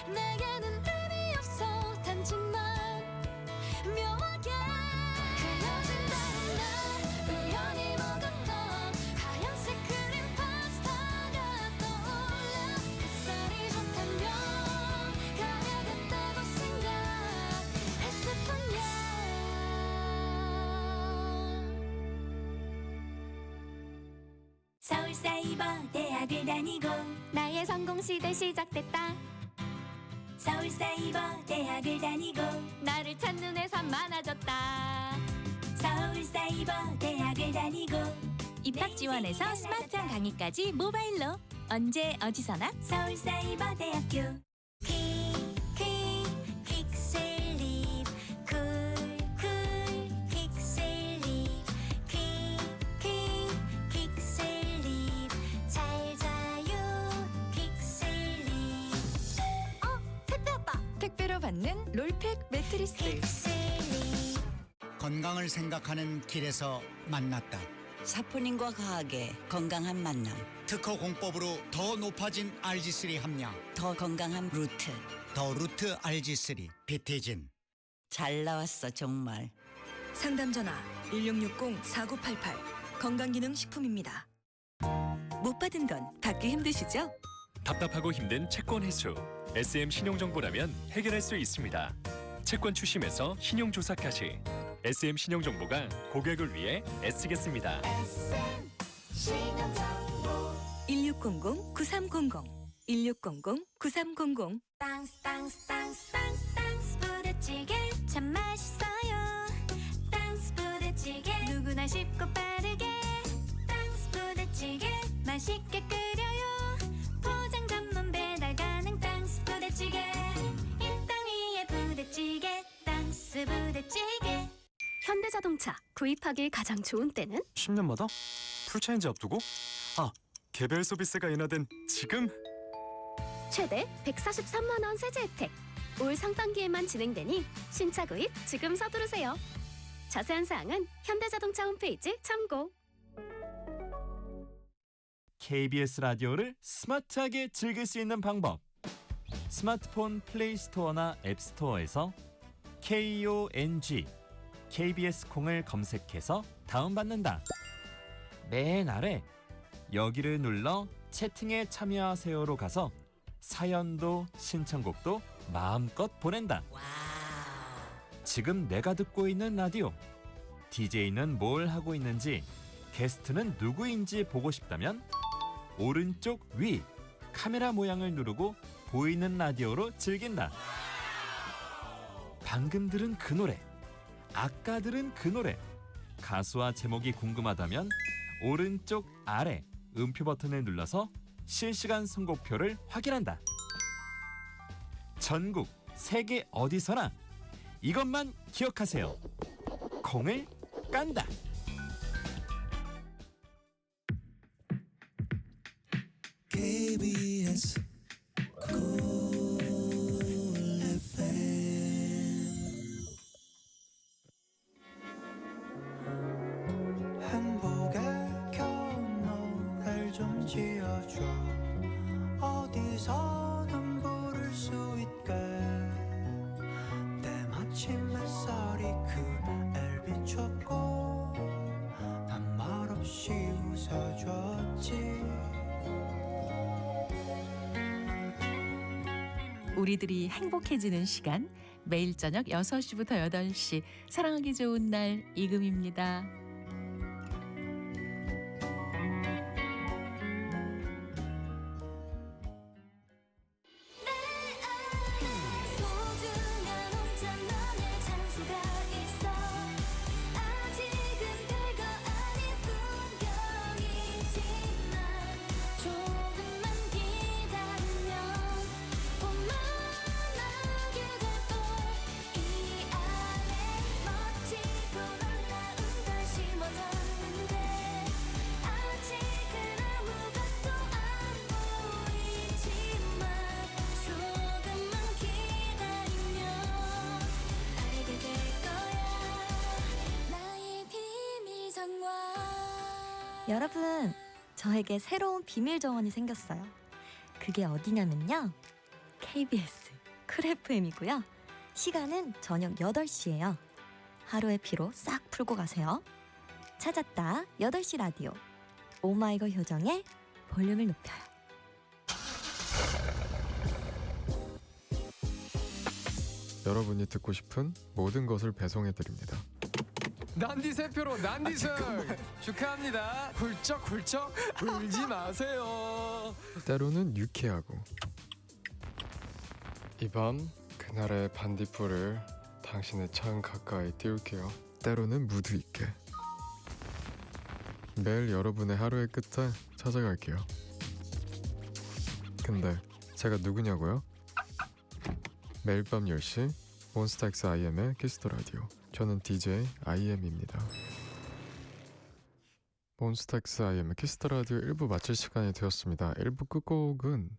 내게는 의미 없어 단지 난 묘하게 헤어진다는 날 우연히 먹었던 하얀색 크림 파스타가 떠올라 햇살이 좋다면 가야겠다고 생각했을 뿐이야 서울사이버 대학을 다니고 나의 성공 시대 시작됐다. 서울사이버 대학을 다니고 나를 찾는 회사 많아졌다. 서울사이버 대학을 다니고 입학 지원에서 스마트한 강의까지 모바일로 언제 어디서나 서울사이버 대학교 퀵슬립 쿨쿨 퀵슬립 퀵슬립 잘 자요 퀵슬립 택배 왔다. 택배로 받는 롤팩 매트리스. 퀵슬립 건강을 생각하는 길에서 만났다. 사포닌과 과학의 건강한 만남. 특허 공법으로 더 높아진 RG3 함량. 더 건강한 루트. 더 루트 RG3 비티진. 잘 나왔어 정말. 상담 전화 1660-4988 건강기능식품입니다. 못 받은 건 받기 힘드시죠? 답답하고 힘든 채권 회수. SM 신용정보라면 해결할 수 있습니다. 채권 추심에서 신용조사까지 SM 신용정보가 고객을 위해 애쓰겠습니다. 시간 정보 1600-9300 1600-9300 땅스 땅스 땅스 땅스 땅스 부대찌개 참 맛있어요. 땅스 부대찌개 누구나 쉽고 빠르게 땅스 부대찌개 맛있게 끓여요. 포장 전문 배달 가능 땅스 부대찌개 이 땅 위에 부대찌개 땅스 부대찌개. 현대자동차 구입하기 가장 좋은 때는 10년마다 풀체인지 앞두고 개별 서비스가 인하된 지금 최대 143만 원 세제 혜택. 올 상반기에만 진행되니 신차 구입 지금 서두르세요. 자세한 사항은 현대자동차 홈페이지 참고. KBS 라디오를 스마트하게 즐길 수 있는 방법. 스마트폰 플레이 스토어나 앱 스토어에서 KONG KBS 콩을 검색해서 다운받는다. 맨 아래 여기를 눌러 채팅에 참여하세요로 가서 사연도 신청곡도 마음껏 보낸다. 지금 내가 듣고 있는 라디오, DJ는 뭘 하고 있는지, 게스트는 누구인지 보고 싶다면 오른쪽 위 카메라 모양을 누르고 보이는 라디오로 즐긴다. 방금 들은 그 노래, 아까 들은 그 노래, 가수와 제목이 궁금하다면 오른쪽 아래 음표 버튼을 눌러서 실시간 선곡표를 확인한다. 전국 세계 어디서나 이것만 기억하세요. 콩을 깐다. KBS 행복의 경로를 좀 지어줘. 어디서든 부를 수 있게 때마침 햇살이 그댈 비췄고 난 말없이 웃어줬지. 우리들이 행복해지는 시간, 매일 저녁 6시부터 8시 사랑하기 좋은 날 이금입니다. 소중한 온천 너의 장소가 있어. 아직은 별거 아닌 풍경이지만 조금만 기다리면 봄만나게 될걸. 이 안에 멋지고 놀라운 걸 심어뒀는데 아직은 아무것도 안 보이지만 조금만 기다리면 알게 될 거야. 나의 비밀 정원. 여러분, 저에게 새로운 비밀 정원이 생겼어요. 그게 어디냐면요, KBS 쿨 FM이고요. 시간은 저녁 8시예요. 하루의 피로 싹 풀고 가세요. 찾았다 8시 라디오. 오마이걸 효정의 볼륨을 높여요. 여러분이 듣고 싶은 모든 것을 배송해드립니다. 난디 세표로 난디승 축하합니다. 훌쩍훌쩍 울지 마세요. 때로는 유쾌하고 이 밤 그날의 반딧불을 당신의 창 가까이 띄울게요. 때로는 무드 있게 매일 여러분의 하루의 끝에 찾아갈게요. 근데 제가 누구냐고요? 매일 밤 10시 몬스타엑스 IM의 키스터 라디오. 저는 DJ IM입니다. 몬스타엑스 IM의 키스터 라디오 1부 마칠 시간이 되었습니다. 1부 끝곡은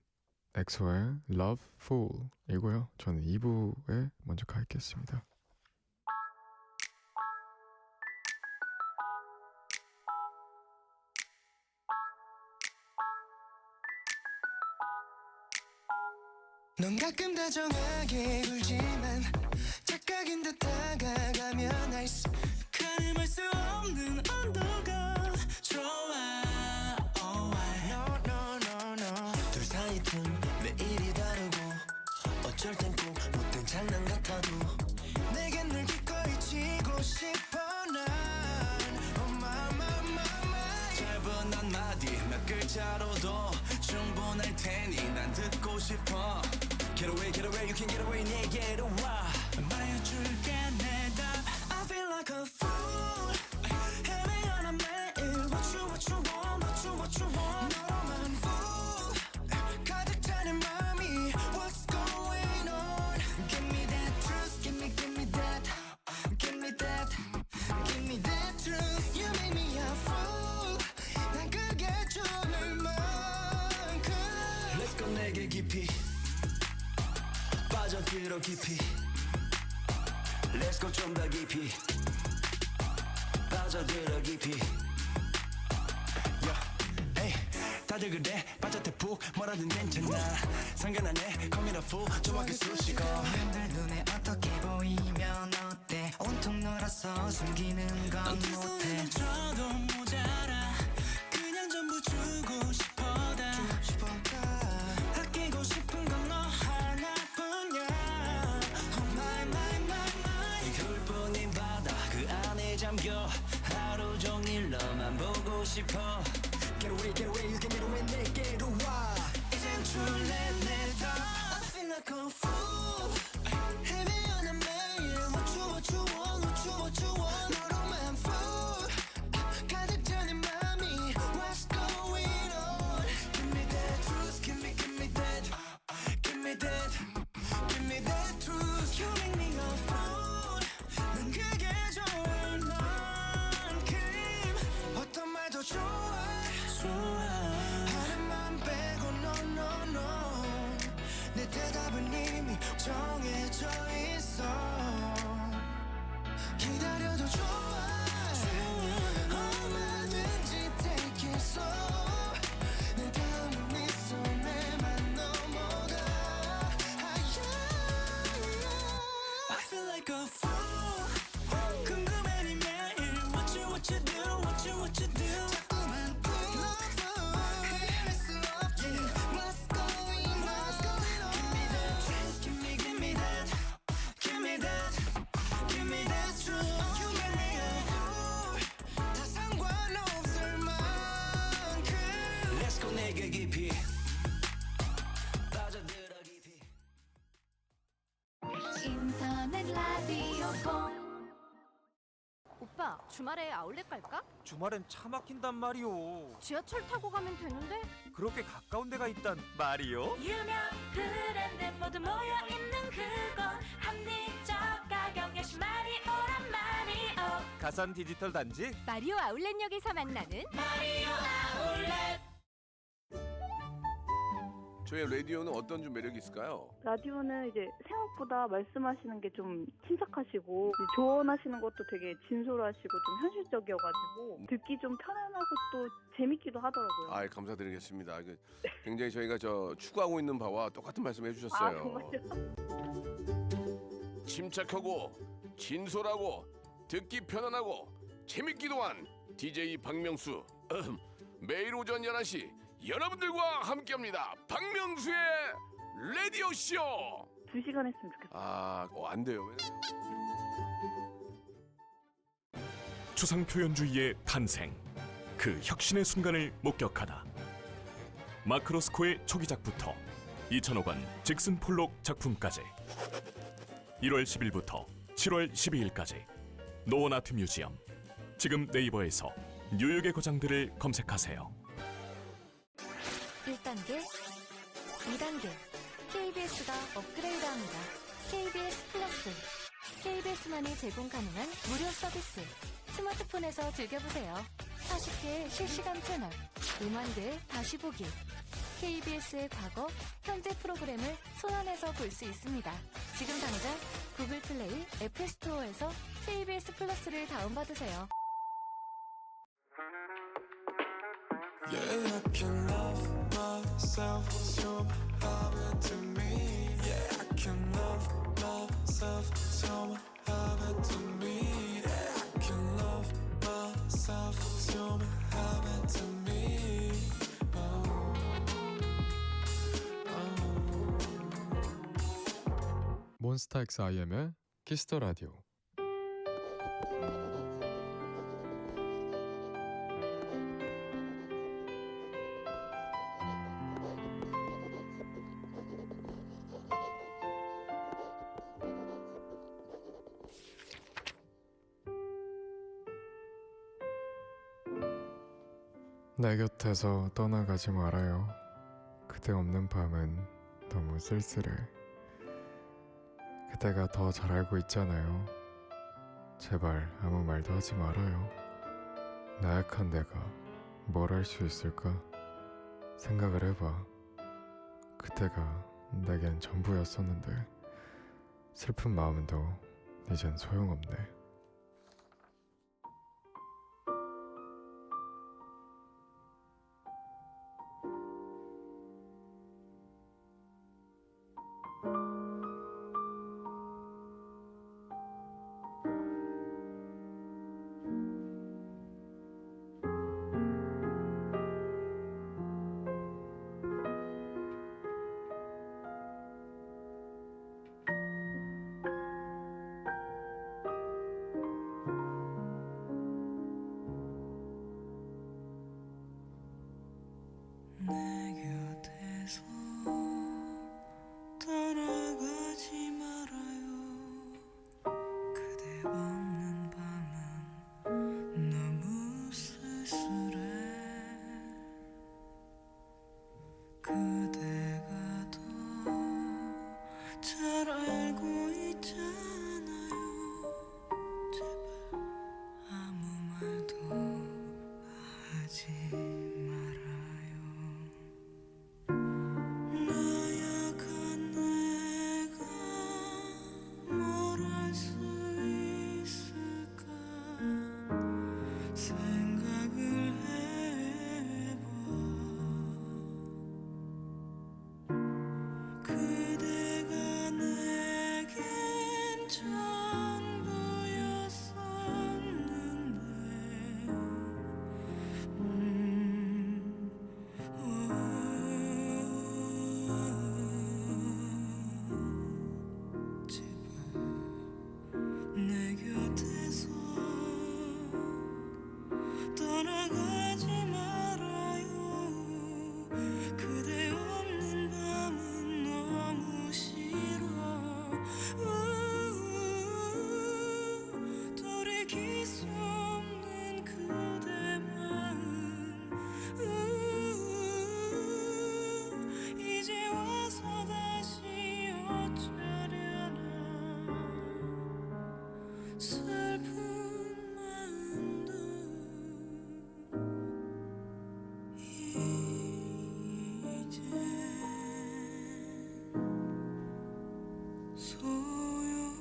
엑소의 Love Fool 이고요. 저는 2부에 먼저 가 있겠습니다. 넌 가끔 다정하게 굴지만 착각인 듯 다가가면 아이스 가늠할 수 없는 온도가 좋아. Oh, I no no no no. 둘 사이 틈 매일이 다르고 어쩔 땐 꼭 못된 장난 같아도 내겐 늘 기꺼이 지고 싶어 난. Oh my my my my. 짧은 난 문자로도 충분할 테니 난 듣고 싶어. Get away, you can get away, 내게로 와. 말해줄게 내 답. I feel like a fool. 헤매어난 매일. What you want, what you want. 너로만 fool. 가득 차는 맘이. What's going on? Give me that truth, give me that. Give me that, give me that truth. You make me a fool. 난 그게 좋을 만큼. Let's go 내게 깊이 빠져들어 깊이. Let's go 좀 더 깊이 빠져들어 깊이. Yeah, hey, 다들 그래 빠졌대 푹 뭐라든 괜찮아 상관 안 해 Call me the fool 정확히 쑤시고. 남들 눈에 어떻게 보이면 어때 온통 놀아서 숨기는 건 못해. 줘도 모자라 그냥 전부 주고 싶어다. 아끼고 싶은 건 너 하나뿐이야. Oh my my my my. 굴뿐인 바다 그 안에 잠겨 하루 종일 너만 보고 싶어. Get away, you can get away 내게로 와. 이젠 줄래 내 답. I feel like a fool. 헤매어난 매일. What you want. 너로만 fool. 가득 차는 맘이. What's going on? Give me that truth, give me that. Give me that, give me that truth. You make me a fool. 난 그게 좋을 만큼. 어떤 말도 좋아. 하는 맘 빼고 no. 내 대답은 이미 정해져 있어. 기다려도 좋아. 얼마든지 take it slow. 내 다음은 네 손에만 넘어가. I feel like a fool. 궁금해 네 매일. What you do. 자꾸만 hear 수 없지. What's going on? Give me that. Give me that truth. You make me a fool. 다 상관없을 만큼. Let's go 내게 깊이 빠져들어 깊이. 인터넷 라디오 공. 오빠 주말에 아울렛 갈까? 주말엔 차 막힌단 말이오. 지하철 타고 가면 되는데. 그렇게 가까운 데가 있단 말이오. 유명 브랜드 모두 모여 있는 그곳 합리적 가격 역시 마리오란 마리오. 가산 디지털 단지 마리오 아울렛역에서 만나는 마리오 아울렛. 저희 라디오는 어떤 좀 매력이 있을까요? 라디오는 이제 생각보다 말씀하시는 게 좀 침착하시고 조언하시는 것도 되게 진솔하시고 좀 현실적이어가지고 듣기 좀 편안하고 또 재밌기도 하더라고요. 아, 감사드리겠습니다. 굉장히 저희가 추구하고 있는 바와 똑같은 말씀 해주셨어요. 아, 정말요? 침착하고 진솔하고 듣기 편안하고 재밌기도 한 DJ 박명수. 매일 오전 11시 여러분들과 함께합니다. 박명수의 라디오쇼. 2시간 했으면 좋겠어요. 안 돼요. 추상 표현주의의 탄생, 그 혁신의 순간을 목격하다. 마크로스코의 초기작부터 2005권 잭슨 폴록 작품까지 1월 10일부터 7월 12일까지 노원 아트 뮤지엄. 지금 네이버에서 뉴욕의 고장들을 검색하세요. 1단계, 2단계 KBS가 업그레이드합니다. KBS 플러스 KBS만이 제공 가능한 무료 서비스 스마트폰에서 즐겨보세요. 40개의 실시간 채널, 5만 개의 다시 보기 KBS의 과거, 현재 프로그램을 손안에서 볼 수 있습니다. 지금 당장 구글 플레이, 애플 스토어에서 KBS 플러스를 다운받으세요. Yeah, I can love myself. Some happen to me. Yeah, I can love myself. Some happen to me. Yeah, I can love myself. Some happen to me. 몬스타엑스 IM의 키스터 라디오. 내 곁에서 떠나가지 말아요. 그대 없는 밤은 너무 쓸쓸해. 그대가 더 잘 알고 있잖아요. 제발 아무 말도 하지 말아요. 나약한 내가 뭘 할 수 있을까? 생각을 해봐. 그때가 내겐 전부였었는데 슬픈 마음도 이젠 소용없네. 내 곁에서 떠나가지 말아요. 그대 없는 밤은 너무 쓸쓸해. 그대가 더 잘 알고 있잖아요. 제발 아무 말도 하지 말아요. 나약한 내가 뭘 할 수 있을까 생각을 해봐. 그대가 내겐 내 곁에서 떠나가지 말아요. 그대 없는 밤은 너무 싫어. 돌이킬 수 없는 그대 마음. 이제 와서 다시 어쩌려나. 슬픈 마음도 이제 소용없네.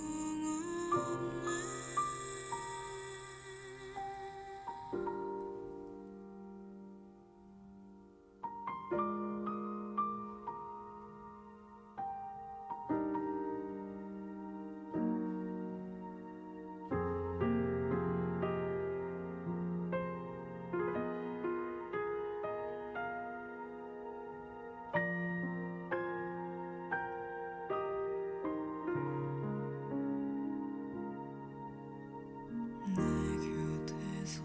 내 곁에서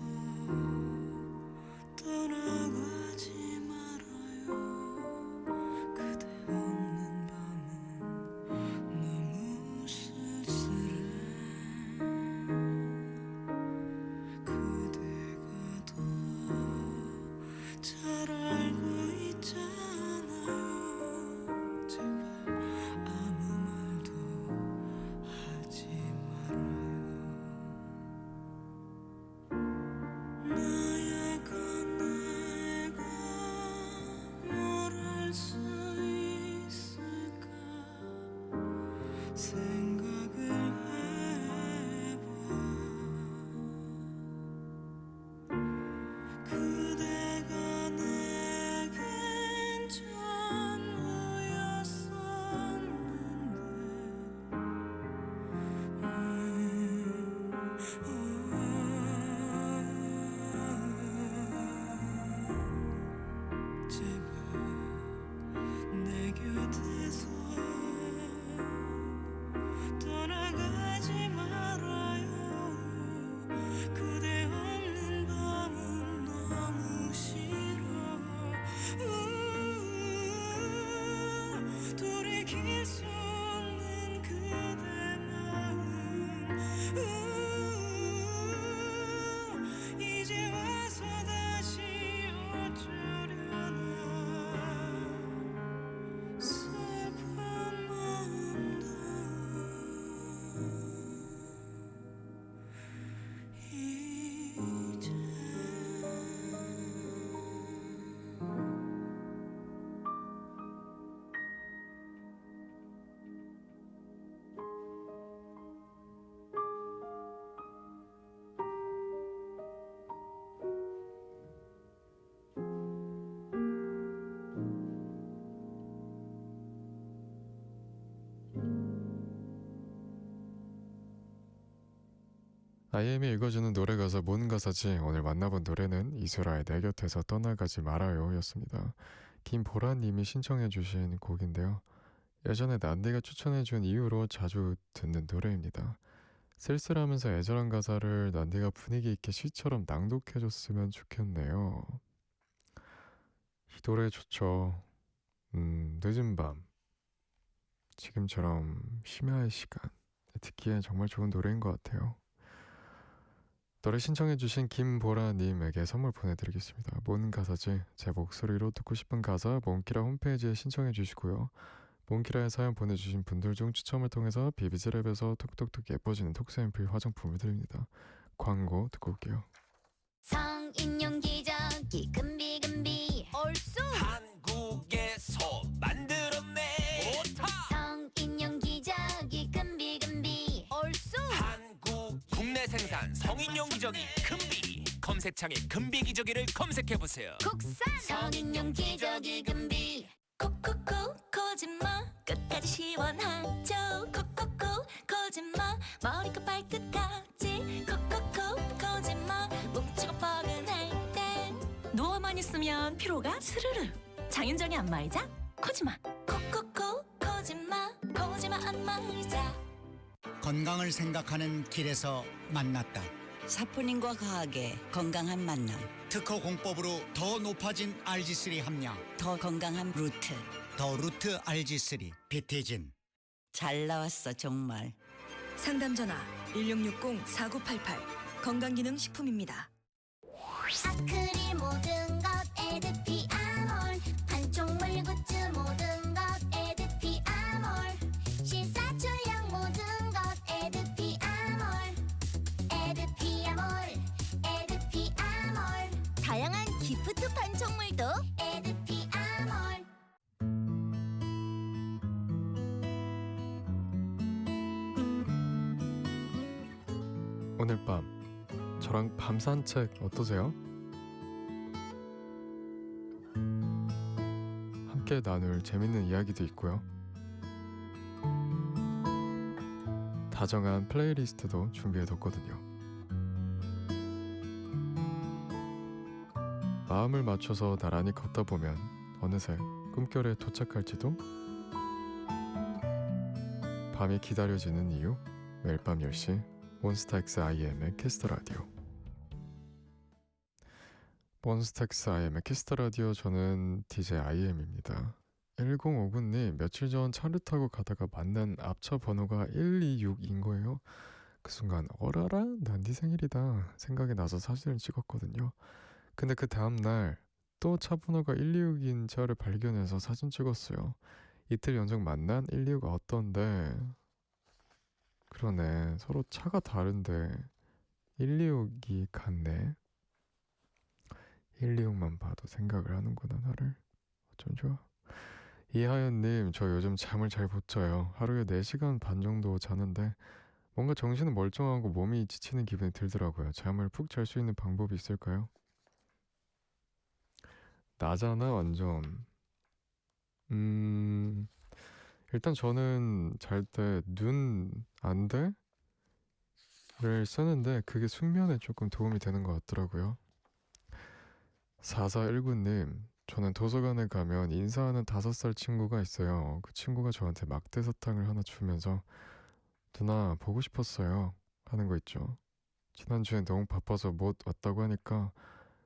떠나가지 말아요. 그대 없는 밤은 너무 쓸쓸해. 그대가 더 잘 알고 있잖아요. 제발 아무 말도 하지 말아요. 나약한 내가 뭘 할 수 있을까 생각을 해봐. 그대가 내겐 전부였었는데 제발 내 곁에서 떠나가지 말아요. 그대 없는 밤은 너무 싫어. 돌이킬 수 없는 그대 마음. 이제 와서 다시 IM이 읽어주는 노래 가사 뭔 가사지? 오늘 만나본 노래는 이소라의 내 곁에서 떠나가지 말아요 였습니다. 김보라님이 신청해주신 곡인데요. 예전에 난디가 추천해준 이후로 자주 듣는 노래입니다. 쓸쓸하면서 애절한 가사를 난디가 분위기 있게 시처럼 낭독해줬으면 좋겠네요. 이 노래 좋죠. 늦은 밤, 지금처럼 심야의 시간 듣기에 정말 좋은 노래인 것 같아요. 노래 신청해주신 김보라님에게 선물 보내드리겠습니다. 뭔 가사지? 제 목소리로 듣고 싶은 가사 몬키라 홈페이지에 신청해주시고요. 몬키라에 사연 보내주신 분들 중 추첨을 통해서 비비즈랩에서 톡톡톡 예뻐지는 톡스앰플 화장품을 드립니다. 광고 듣고 올게요. 성인용 기저귀 금비금비 얼쑤 한국에서 만들었네. 오타. 성인용 기저귀 금비금비 얼쑤 한국 국내 생산 성인용 기저귀 금비. 검색창에 금비 기저귀를 검색해 보세요. 국산 성인용 기저귀 금비 콕콕콕 거짓말 끝까지 시원하죠. 콕콕콕 거짓말 머리끝 발끝까지 콕콕콕 거짓말 뭉치고 뻐근할 땐 누워만 있으면 피로가 스르르 장윤정의 안마의자 코지마 콕콕콕 거짓말 안마의자. 건강을 생각하는 길에서 만났다. 사포닌과 과학의 건강한 만남. 특허 공법으로 더 높아진 RG3 함량. 더 건강한 루트. 더 루트 RG3 비티진. 잘 나왔어 정말. 상담 전화 1660-4988 건강기능식품입니다. 아크릴 모든 것 에드피아몰 판촉물 굿즈 모든 것 에드피아몰 실사출력 모든 것 에드피아몰 다양한 기프트 판촉물도 에드피아몰. 오늘 밤 저랑 밤 산책 어떠세요? 함께 나눌 재밌는 이야기도 있고요. 다정한 플레이리스트도 준비해뒀거든요. 마음을 맞춰서 나란히 걷다 보면 어느새 꿈결에 도착할지도. 밤이 기다려지는 이유, 매일 밤 10시 몬스타엑스 IM의 키스터라디오. 몬스타엑스 IM의 키스터라디오, 저는 DJ IM입니다. 1059님, 며칠 전 차를 타고 가다가 만난 앞차 번호가 126인 거예요. 그 순간 어라라? 난 네 생일이다 생각이 나서 사진을 찍었거든요. 근데 그 다음날 또 차 번호가 126인 차를 발견해서 사진 찍었어요. 이틀 연속 만난 126가 어떤데? 그러네, 서로 차가 다른데 126이 같네. 126만 봐도 생각을 하는구나 나를. 어쩜 좋아. 이하연님, 저 요즘 잠을 잘 못 자요. 하루에 4시간 반 정도 자는데 뭔가 정신은 멀쩡하고 몸이 지치는 기분이 들더라고요. 잠을 푹 잘 수 있는 방법이 있을까요? 나잖아 완전. 일단 저는 잘 때 눈 안대를 쓰는데 그게 숙면에 조금 도움이 되는 것 같더라고요. 4419님, 저는 도서관에 가면 인사하는 5살 친구가 있어요. 그 친구가 저한테 막대 사탕을 하나 주면서 누나 보고 싶었어요 하는 거 있죠. 지난주에 너무 바빠서 못 왔다고 하니까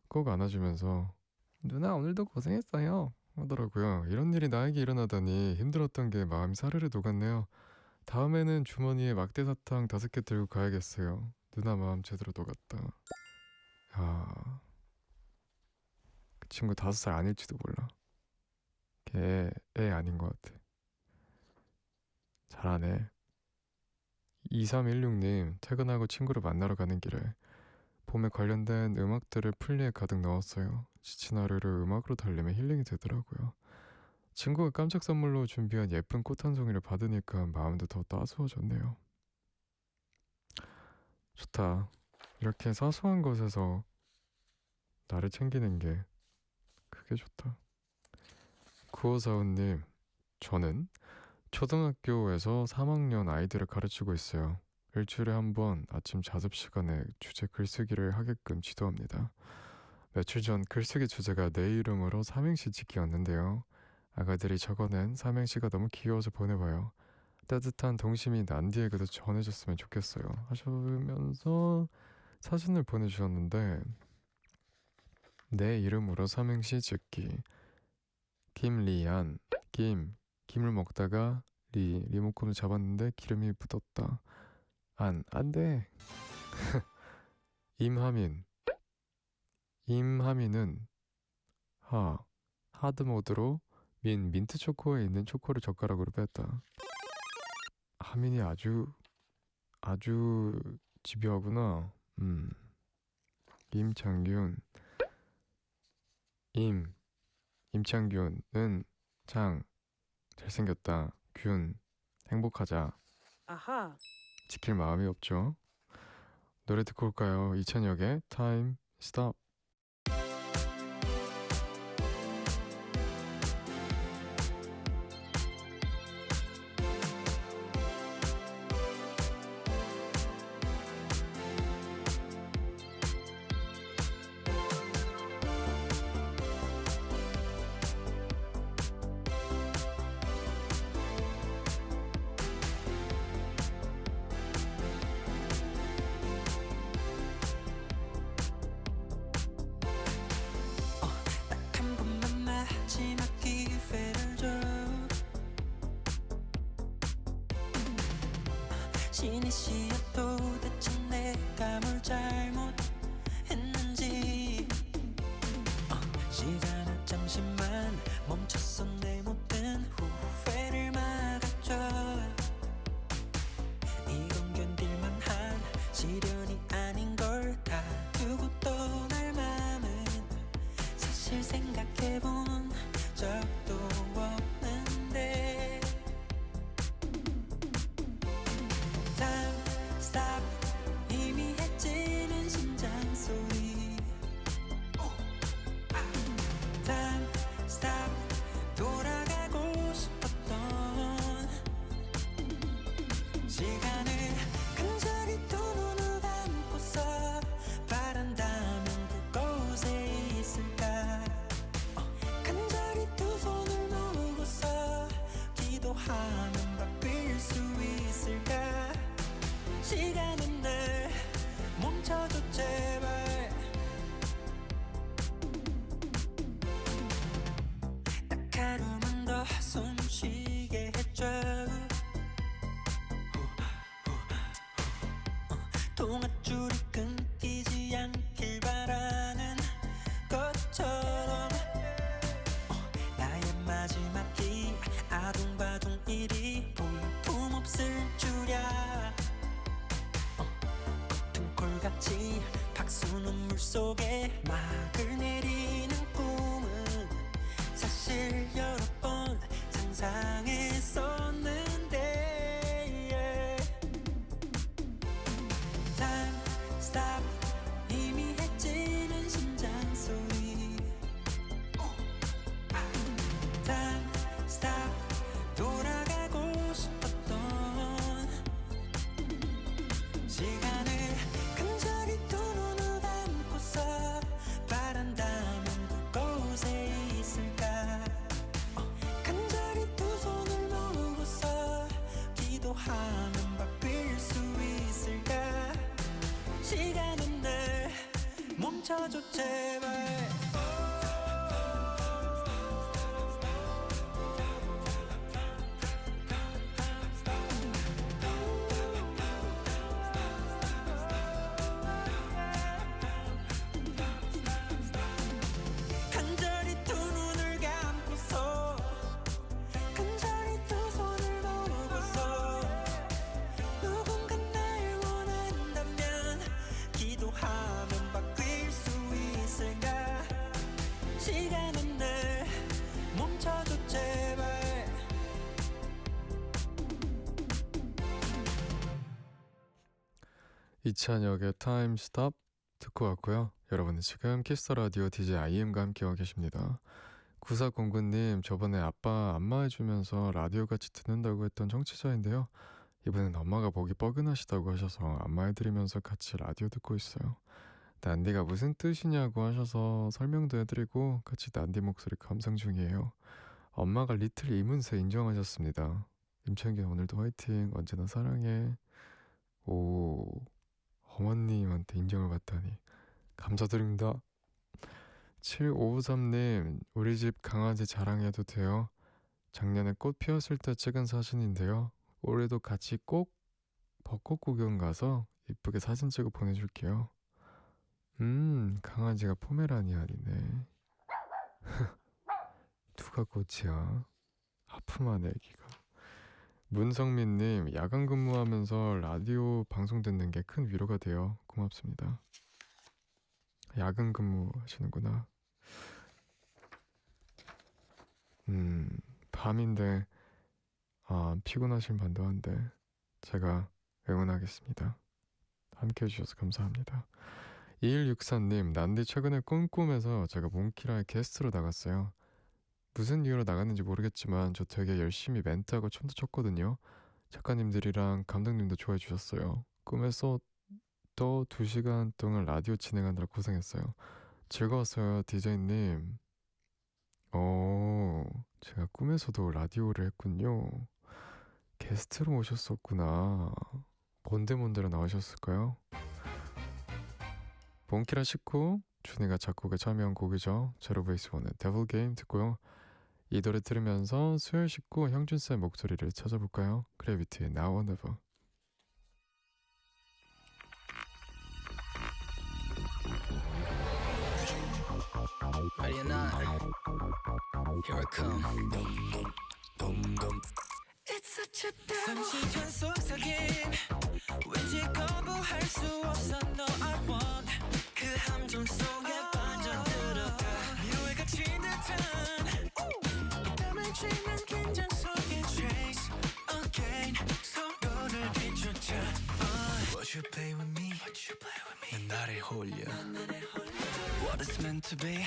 꼭 안아주면서 누나 오늘도 고생했어요 하더라고요. 이런 일이 나에게 일어나다니 힘들었던 게 마음이 사르르 녹았네요. 다음에는 주머니에 막대 사탕 5개 들고 가야겠어요. 누나 마음 제대로 녹았다. 야, 그 친구 5살 아닐지도 몰라. 걔 애 아닌 것 같아. 잘하네. 2316님, 퇴근하고 친구를 만나러 가는 길에 봄에 관련된 음악들을 플리에 가득 넣었어요. 지친 하루를 음악으로 달래면 힐링이 되더라고요. 친구가 깜짝 선물로 준비한 예쁜 꽃 한 송이를 받으니까 마음도 더 따스워졌네요. 좋다. 이렇게 사소한 것에서 나를 챙기는 게 그게 좋다. 9545님, 저는 초등학교에서 3학년 아이들을 가르치고 있어요. 일주일에 한 번 아침 자습 시간에 주제 글쓰기를 하게끔 지도합니다. 며칠 전 글쓰기 주제가 내 이름으로 삼행시 짓기였는데요. 아가들이 적어낸 삼행시가 너무 귀여워서 보내봐요. 따뜻한 동심이 난디에게도 전해졌으면 좋겠어요 하시면서 사진을 보내주셨는데, 내 이름으로 삼행시 짓기. 김리안. 김을 먹다가 리모컨을 잡았는데 기름이 묻었다. 안돼. 임하민은 하드 모드로 민트 초코에 있는 초코를 젓가락으로 뺐다. 하민이 아주 집요하구나. 임창균은 잘생겼다. 행복하자. 아하. 지킬 마음이 없죠. 노래 듣고 올까요? 이찬혁의 Time Stop. 한 번만 마지막 기회를 줘. 신이 씨여도 대체 내가 뭘 잘못했는지. 시간을 잠시만 멈췄어. 내 모든 후회를 막아줘. 이건 견딜만한 시련이 아닌 걸 가두고 떠날 맘은 사실 생각해본 적도 없는데. Time stop. 희미해지는 심장 소리. Time stop. 돌아가고 싶었던 시간을 간절히 두 눈을 감고서 바란다면 그곳에 있을까. 간절히 두 손을 모으고서 기도하면 바뀔 수 있을까. 시간은 날 멈춰줘 제발. 딱 하루만 더 숨 쉬게 해줘. 동아줄이 끊기지 않길 바라는 것처럼 나의 마지막 기 아둥바둥 일이 볼품없을 줄이야. 등골같이 박수 눈물 속에 막을 내리는 꿈은 사실 여러 번 상상했었는데. Time stop. 희미해지는 심장 소리. Time stop. 돌아가고 싶었던 시간을 간절히 두 눈을 감고서 바란다면 그곳에 있을까. 간절히 두 손을 모으고서 기도하면 바뀔 수 있을까. 시간은 날 멈춰줘 제발. 간절히 두 눈을 감고서 간절히 두 손을 모으고서 누군가 날 원한다면 기도하면 바뀔 수 있을까. 시간은 날 멈춰줘 제발. 이찬혁의 Time Stop 듣고 왔고요. 여러분은 지금 키스 라디오 DJ IM과 함께하고 계십니다. 9409님, 저번에 아빠 안마해주면서 라디오 같이 듣는다고 했던 청취자인데요. 이번엔 엄마가 보기 뻐근하시다고 하셔서 안마해드리면서 같이 라디오 듣고 있어요. 난디가 무슨 뜻이냐고 하셔서 설명도 해드리고 같이 난디 목소리 감상 중이에요. 엄마가 리틀 이문세 인정하셨습니다. 임창균 오늘도 화이팅, 언제나 사랑해. 오, 어머님한테 인정을 받다니 감사드립니다. 7553님, 우리 집 강아지 자랑해도 돼요? 작년에 꽃 피었을 때 찍은 사진인데요. 올해도 같이 꼭 벚꽃 구경 가서 이쁘게 사진 찍어 보내줄게요. 강아지가 포메라니안이네. 누가 꽃이야? 하품하네 애기가. 문성민님, 야간 근무하면서 라디오 방송 듣는 게 큰 위로가 돼요. 고맙습니다. 야간 근무하시는구나. 밤인데 피곤하신 반도 한데 제가 응원하겠습니다. 함께 해주셔서 감사합니다. 2164님, 난디 최근에 꿈꾸면서 제가 몽키라의 게스트로 나갔어요. 무슨 이유로 나갔는지 모르겠지만 저 되게 열심히 멘트하고 춤도 췄거든요. 작가님들이랑 감독님도 좋아해 주셨어요. 꿈에서 또 2시간 동안 라디오 진행하느라 고생했어요. 즐거웠어요, DJ님. 제가 꿈에서도 라디오를 했군요. 게스트로 오셨었구나. 뭔데로 나오셨을까요? 몽키라 식구, 준이가 작곡에 참여한 곡이죠. 제로베이스1의 데블 게임 듣고요. 이 노래 들으면서 수요일 식구 형준쌤 목소리를 찾아볼까요? 그래비티의 Now or Never. Ready or not, here I come. It's such a devil. 잠시 속삭임 왠지 거부할 수 없어. No, I want 그 함정 속에 빠져들어가. 미로에 갇힌 듯한 땀을 쥐는 긴장 속에 chase again. 서로를 뒤쫓아. Would you play with me? 난 나를 홀려. What is meant to be?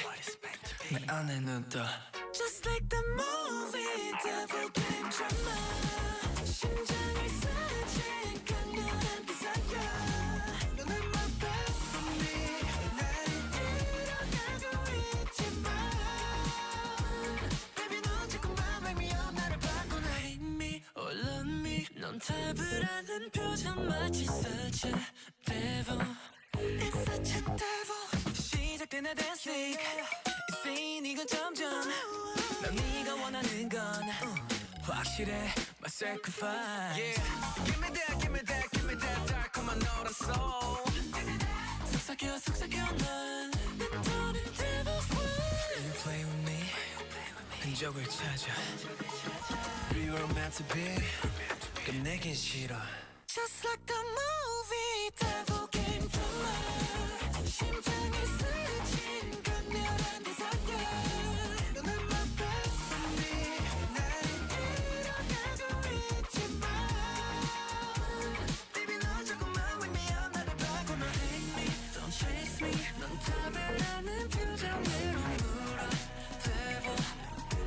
내 안에 묻어. Just like the movie, devil game drama. 심장을 사진 강렬한 desire. 너는 my best for me. 나를 끌어가고 있지만 Baby 넌 자꾸만 wake me up. 나를 바꾸나. Hate me or love me. 넌 답을 아는 표정 마치 such a devil. It's such a devil. 시작된 내 dance league. It's saying 이건 점점 난 네가 원하는 건 확실해. My sacrifice. Yeah. Give me that, give me that, give me that 달콤한 노란 soul. 속삭여 넌 너는 devil's one. You play with me. 흔적을 찾아. We were meant to be. 끝내긴 싫어. Just like the movie, devil game drama. 심장을 스친 강렬한 desire. 너는 my best for me. 나를 끌어가고 있지만 Baby 넌 자꾸만 wake me up. 나를 바꾸나. Hate me, don't chase me. 넌 답을 아는 표정으로 물어. Devil,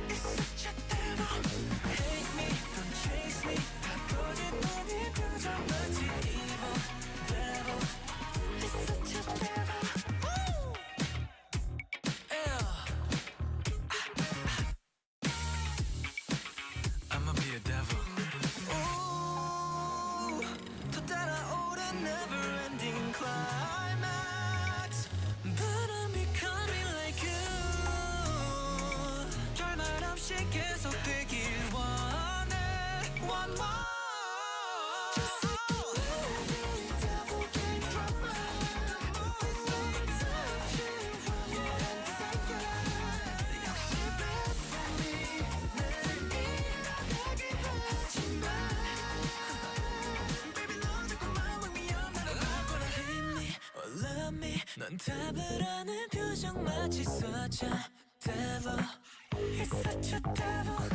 it's such a devil. Hate me, don't chase me. 바꿔진 이 표정 마치 evil. Devil, it's such a devil. Woo! Yeah. I'ma be a devil. Ooh, 더 따라오는 never-ending climax. But I'm becoming like you. 결말 없이 계속되길 원해. One more. Just like the movie, devil game drama. Always wanna touch you. Yeah, desire. 역시 best for me. 나를 잃어가게 하지마. Baby 넌 자꾸만 wake me up. 나를 바꾸나. Hate me or love me. 넌 답을 아는 표정 마치 such a devil. It's such a devil.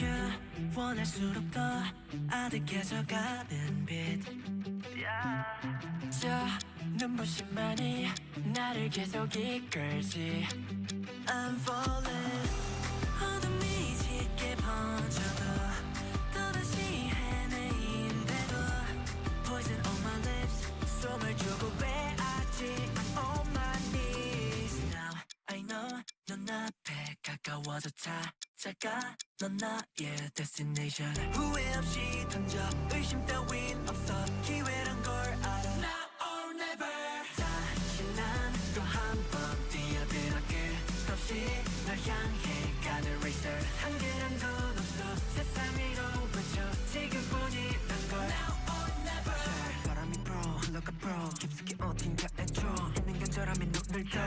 Yeah, 원할수록 더 아득해져가는 빛. 저 눈부심만이 나를 계속 이끌지. I'm falling 어둠이 짙게 번져도 또다시 헤매인데도 Poison on my lips 숨을 주고 왜 아직 I'm on my knees Now I know 눈앞에 가까워져 찾아가 넌 나의 destination 후회 없이 던져 의심 따윈 없어 기회란 걸 알아 Now or never 다시 난 또 한 번 뛰어들어게 없이 널 향해 가는 racer 한계란 건 없어 세상 위로 번져 지금뿐이란 걸 Now or never yeah. 바람이 불어 흘러가 불어 깊숙이 어딘가에 줘 있는 간절함에 눈을 떠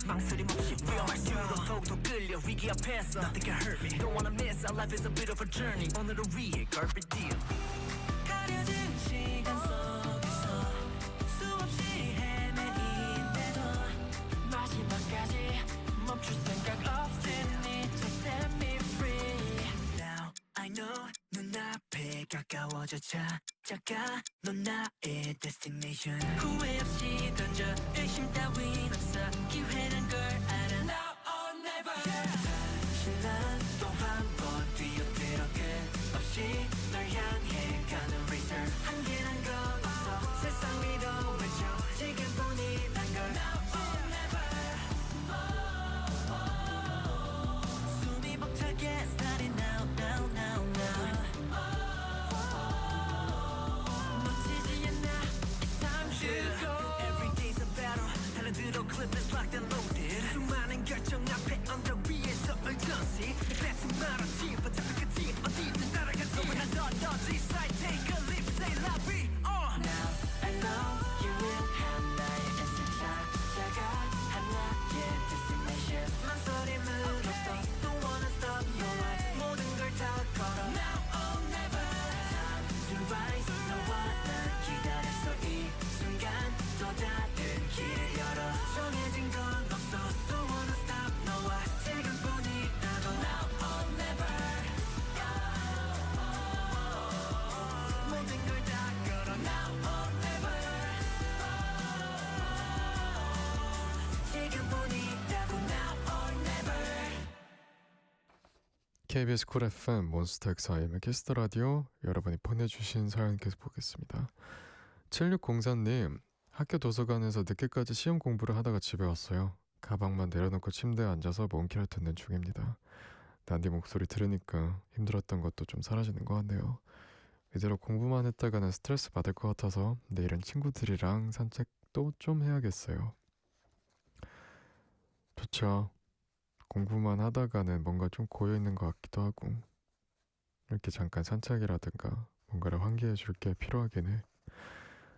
망설임 없이 위험할수록 더욱더 끌려 위기 앞에서 Nothing can hurt me Don't wanna miss Our life is a bit of a journey 오늘을 위해 carpe diem 가려진 시간 속에서 수없이 헤매인데도 마지막까지 멈출 생각 없으니 Just set me free Now I know 눈앞에 가까워져 찾아가 넌 나의 destination 후회 없이 던져 의심 따윈 없어 기회란 걸 알아 Now or never 다시 난 또 한 번 뛰어들어게 없이 널 향해 가는 racer 한계란 건 없어 세상 위로 외쳐 지금뿐이란 걸 Now or never 숨이 벅차게 starting now now now now 놓치지 않아 It's time to go Every day's a battle 달려들어 clip is locked and loaded 수많은 결정 앞에 언덕 위에서 urgency 뱉지 말았지 버텨 끝이 어디든 따라가지 너무나 넌너지 side take a leap say la vie Now I know you will 하나의 애써 찾아가 하나의 destination 망설임은 없어 Don't wanna stop your life 모든 걸 다 걸어 Now or never Time to rise 너와 나 기다렸어 이 순간 또 다른 길을 열어 정해진 건 없어 Don't wanna stop 너와 지금뿐이라도 Now or never 모든 걸 다 걸어 Now or never 지금뿐이라도 Now or never KBS 쿨 FM 몬스터엑스IM의 키스터 라디오 여러분이 보내주신 사연 계속 보겠습니다. 7604님 학교 도서관에서 늦게까지 시험 공부를 하다가 집에 왔어요. 가방만 내려놓고 침대에 앉아서 몽키를 듣는 중입니다. 난디 목소리 들으니까 힘들었던 것도 좀 사라지는 것 같네요. 이대로 공부만 했다가는 스트레스 받을 것 같아서 내일은 친구들이랑 산책도 좀 해야겠어요. 좋죠. 공부만 하다가는 뭔가 좀 고여있는 것 같기도 하고 이렇게 잠깐 산책이라든가 뭔가를 환기해 줄 게 필요하긴 해.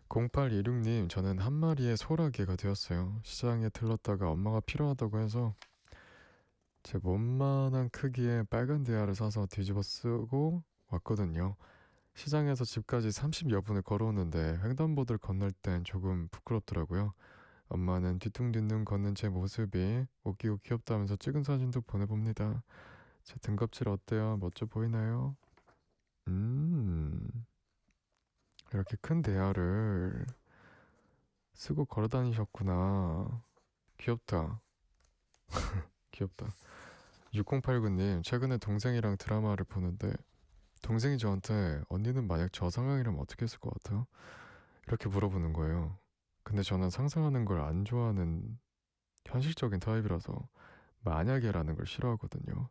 0826님 저는 한 마리의 소라게가 되었어요. 시장에 들렀다가 엄마가 필요하다고 해서 제 몸만한 크기의 빨간 대야를 사서 뒤집어 쓰고 왔거든요. 시장에서 집까지 30여 분을 걸어오는데 횡단보도를 건널 땐 조금 부끄럽더라고요. 엄마는 뒤뚱뒤뚱 걷는 제 모습이 웃기고 귀엽다면서 찍은 사진도 보내봅니다. 제 등껍질 어때요? 멋져 보이나요? 이렇게 큰 대야를 쓰고 걸어 다니셨구나. 귀엽다. 귀엽다. 6089님 최근에 동생이랑 드라마를 보는데 동생이 저한테 언니는 만약 저 상황이라면 어떻게 했을 것 같아요? 이렇게 물어보는 거예요. 근데 저는 상상하는 걸 안 좋아하는 현실적인 타입이라서 만약에라는 걸 싫어하거든요.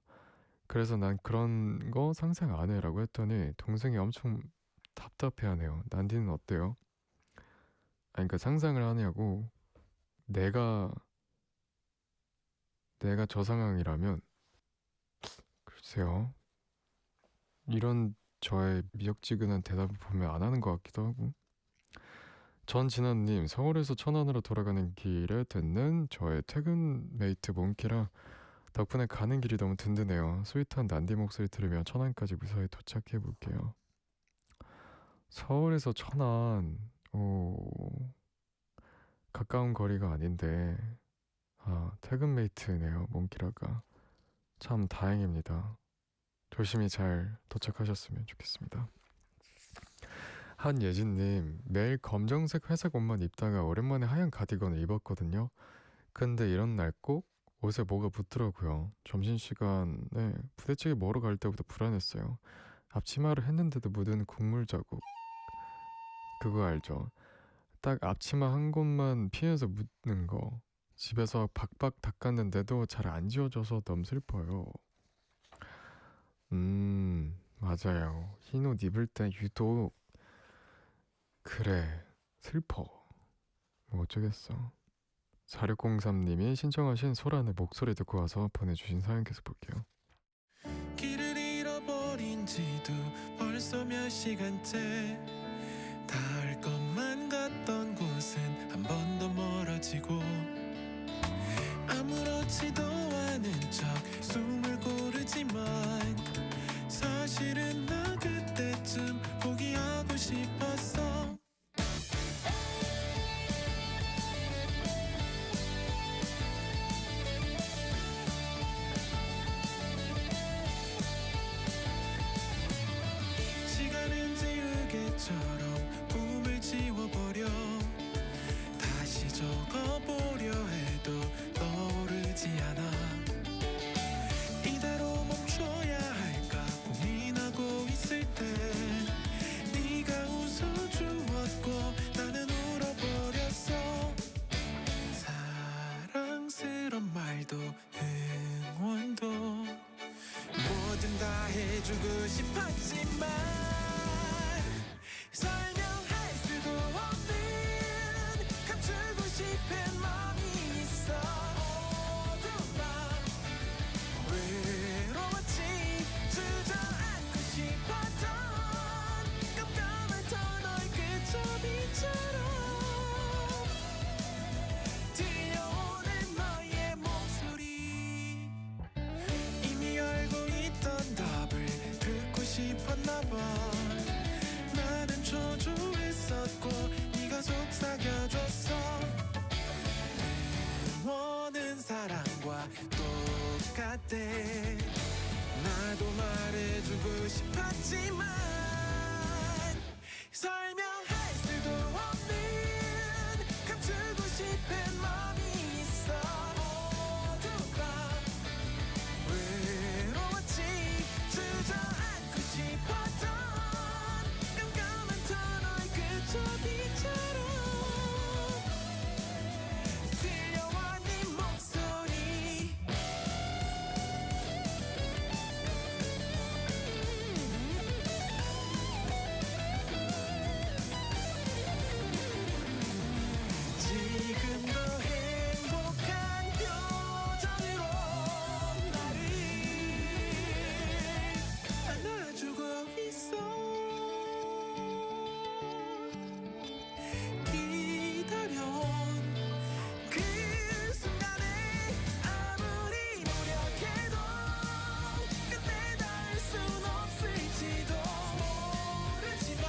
그래서 난 그런 거 상상 안 해라고 했더니 동생이 엄청 답답해하네요. 난디는 어때요? 아니 그러니까 상상을 하냐고. 내가 저 상황이라면 글쎄요. 이런 저의 미역지근한 대답을 보면 안 하는 것 같기도 하고. 전진아님 서울에서 천안으로 돌아가는 길에 듣는 저의 퇴근 메이트 몽키라 덕분에 가는 길이 너무 든든해요. 스윗한 난디 목소리 들으며 천안까지 무사히 도착해 볼게요. 서울에서 천안 가까운 거리가 아닌데 퇴근 메이트네요. 몽키라가 참 다행입니다. 조심히 잘 도착하셨으면 좋겠습니다. 한예진님 매일 검정색 회색 옷만 입다가 오랜만에 하얀 가디건을 입었거든요. 근데 이런 날 꼭 옷에 뭐가 붙더라고요. 점심시간에 부대찌개 먹으러 갈 때부터 불안했어요. 앞치마를 했는데도 묻은 국물 자국. 그거 알죠? 딱 앞치마 한 곳만 피해서 묻는 거. 집에서 박박 닦았는데도 잘 안 지워져서 너무 슬퍼요. 맞아요. 흰 옷 입을 때 유독 그래 슬퍼. 뭐 어쩌겠어. 4603님이 신청하신 소란의 목소리 듣고 와서 보내주신 사연 계속 볼게요. 길을 잃어버린 지도 벌써 몇 시간째 닿을 것만 같던 곳은 한 번 더 멀어지고 아무렇지도 않은 척 숨을 고르지만 사실은 나 그때쯤 포기하고 싶었어. 시간은 지우개처럼 꿈을 지워버려 다시 적어보려 해도 떠오르지 않아. 이대로 멈춰야 할까 고민하고 있을 때 네가 웃어주었고 나는 울어버렸어. 사랑스런 말도 응원도 뭐든 다 해주고 싶었지만 설명할 수도 없는 감추고 싶은 맘이 있어. 어두운 밤 외로웠지 주저앉고 싶었던 깜깜한 터널 끝저비처럼 들려오는 너의 목소리. 이미 알고 있던 답을 듣고 싶었나봐. 나는 초조했었고 네가 속삭여줬어. 원은 사랑과 똑같대. 나도 말해주고 싶었지만 설명할 수도 없는 감추고 싶은 맘이 있어. 어두운 밤 외로웠지 주저앉고 싶었던 깜깜한 터널 끝저비처럼 들려와 네 목소리. 지금도 행복한 표정으로 나를 안아주고 있어. 기다려온 그 순간에 아무리 노력해도 끝내 닿을 순 없을지도 모르지만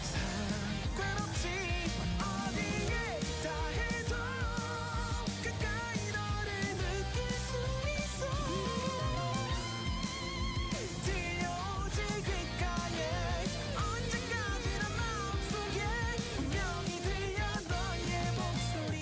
상관없지. 어디에 있다 해도 가까이 너를 느낄 수 있어. 들려오지 귓가에 언제까지나 마음속에 분명히 들려 너의 목소리.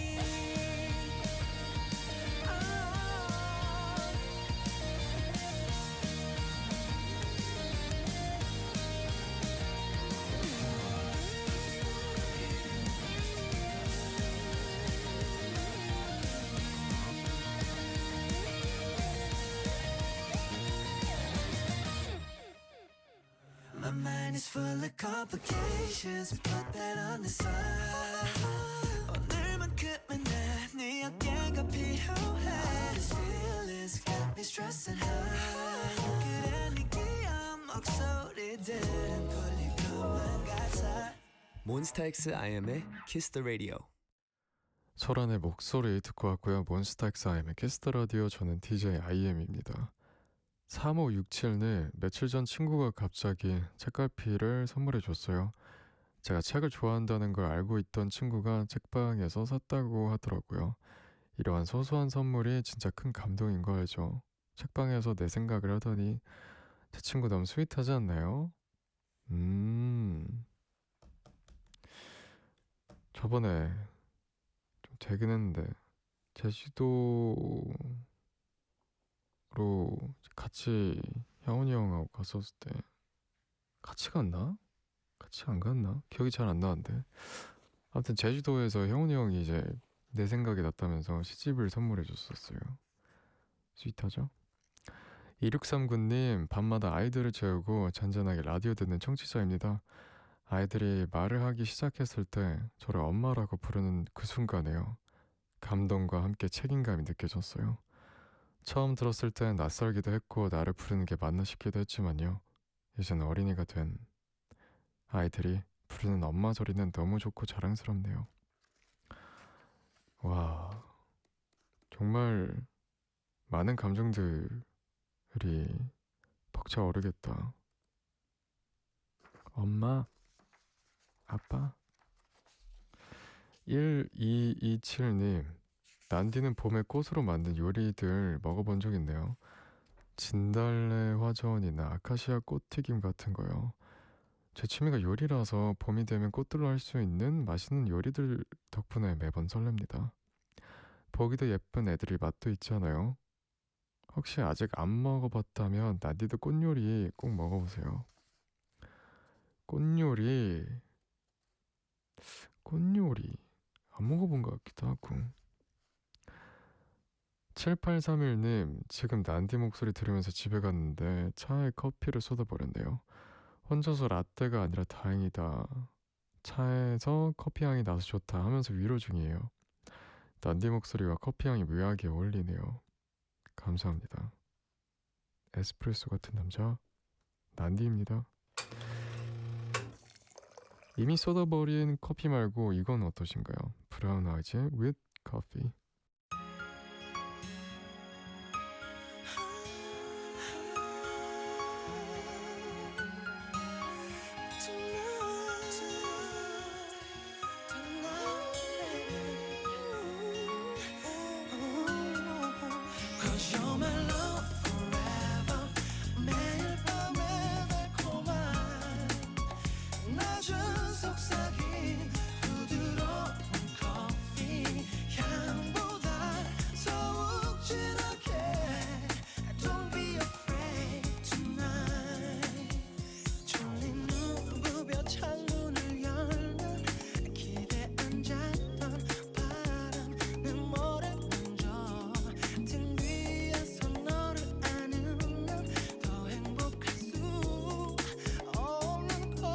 My mind is full of complications. Put that on the side. 오늘만큼은 내 어깨가 필요해. These feelings got me stressing high. 그래 네 귀여운 목소리들은 풀릴 것만 같아. 몬스타엑스 IM의 Kiss the Radio. 소란의 목소리 듣고 왔고요. 몬스타엑스 IM의 키스 더 라디오. 저는 DJ IM입니다. 3567님, 며칠 전 친구가 갑자기 책갈피를 선물해 줬어요. 제가 책을 좋아한다는 걸 알고 있던 친구가 책방에서 샀다고 하더라고요. 이러한 소소한 선물이 진짜 큰 감동인 거 알죠? 책방에서 내 생각을 하더니 제 친구 너무 스윗하지 않나요? 저번에 좀 되긴 했는데 제주도로 같이 형훈이 형하고 갔었을 때 같이 갔나? 같이 안 갔나? 기억이 잘 안 나는데 아무튼 제주도에서 형훈이 형이 이제 내 생각이 났다면서 시집을 선물해 줬었어요. 스윗하죠? 2639님, 밤마다 아이들을 재우고 잔잔하게 라디오 듣는 청취자입니다. 아이들이 말을 하기 시작했을 때 저를 엄마라고 부르는 그 순간에요. 감동과 함께 책임감이 느껴졌어요. 처음 들었을 땐 낯설기도 했고 나를 부르는 게 맞나 싶기도 했지만요. 이제는 어린이가 된 아이들이 부르는 엄마 소리는 너무 좋고 자랑스럽네요. 와, 정말 많은 감정들이 벅차오르겠다. 엄마, 아빠. 1227님, 난디는 봄에 꽃으로 만든 요리들 먹어본 적 있네요. 진달래 화전이나 아카시아 꽃튀김 같은 거요. 제 취미가 요리라서 봄이 되면 꽃들로 할 수 있는 맛있는 요리들 덕분에 매번 설렙니다. 보기도 예쁜 애들이 맛도 있잖아요. 혹시 아직 안 먹어봤다면 난디도 꽃요리 꼭 먹어보세요. 꽃요리 안 먹어본 것 같기도 하고. 7831님, 지금 난디 목소리 들으면서 집에 갔는데 차에 커피를 쏟아버렸네요. 혼자서 라떼가 아니라 다행이다. 차에서 커피 향이 나서 좋다 하면서 위로 중이에요. 난디 목소리와 커피 향이 묘하게 어울리네요. 감사합니다. 에스프레소 같은 남자 난디입니다. 이미 쏟아버린 커피 말고 이건 어떠신가요? 브라운 아이즈 with coffee. Cause you're my love forever. 매일 밤에 달콤한 낮은 속삭임 부드러운 커피 향보다 더욱 진하게. Don't be afraid tonight. 졸린 눈 부벼 창문을 열면 기대 앉았던 바람 내 머리를 만져 등 위에서 너를 안으면 더 행복할 수 없는 걸.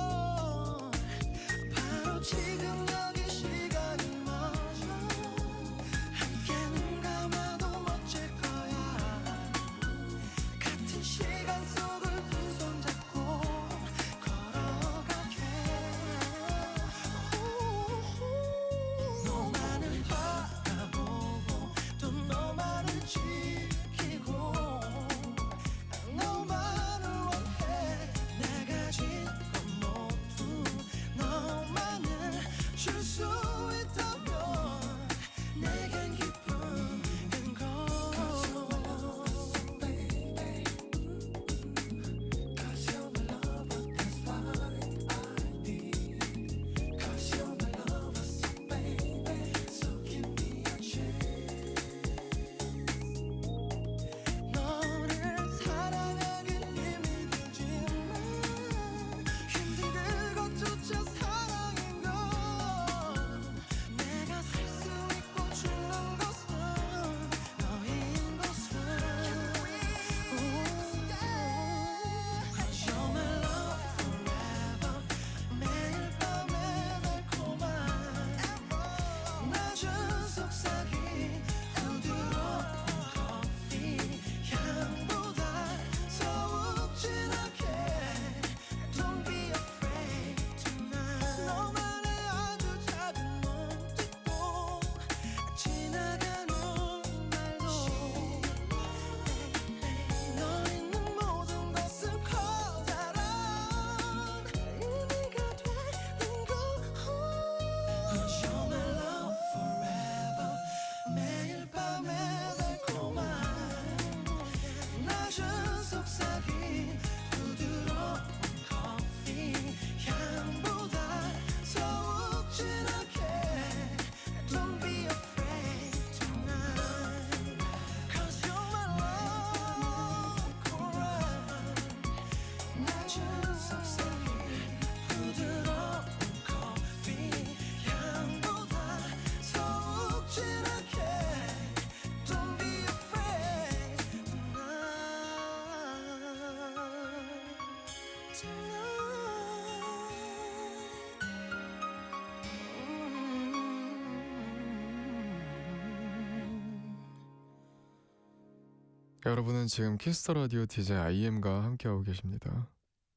여러분은 지금 키스터 라디오 DJ IM과 함께하고 계십니다.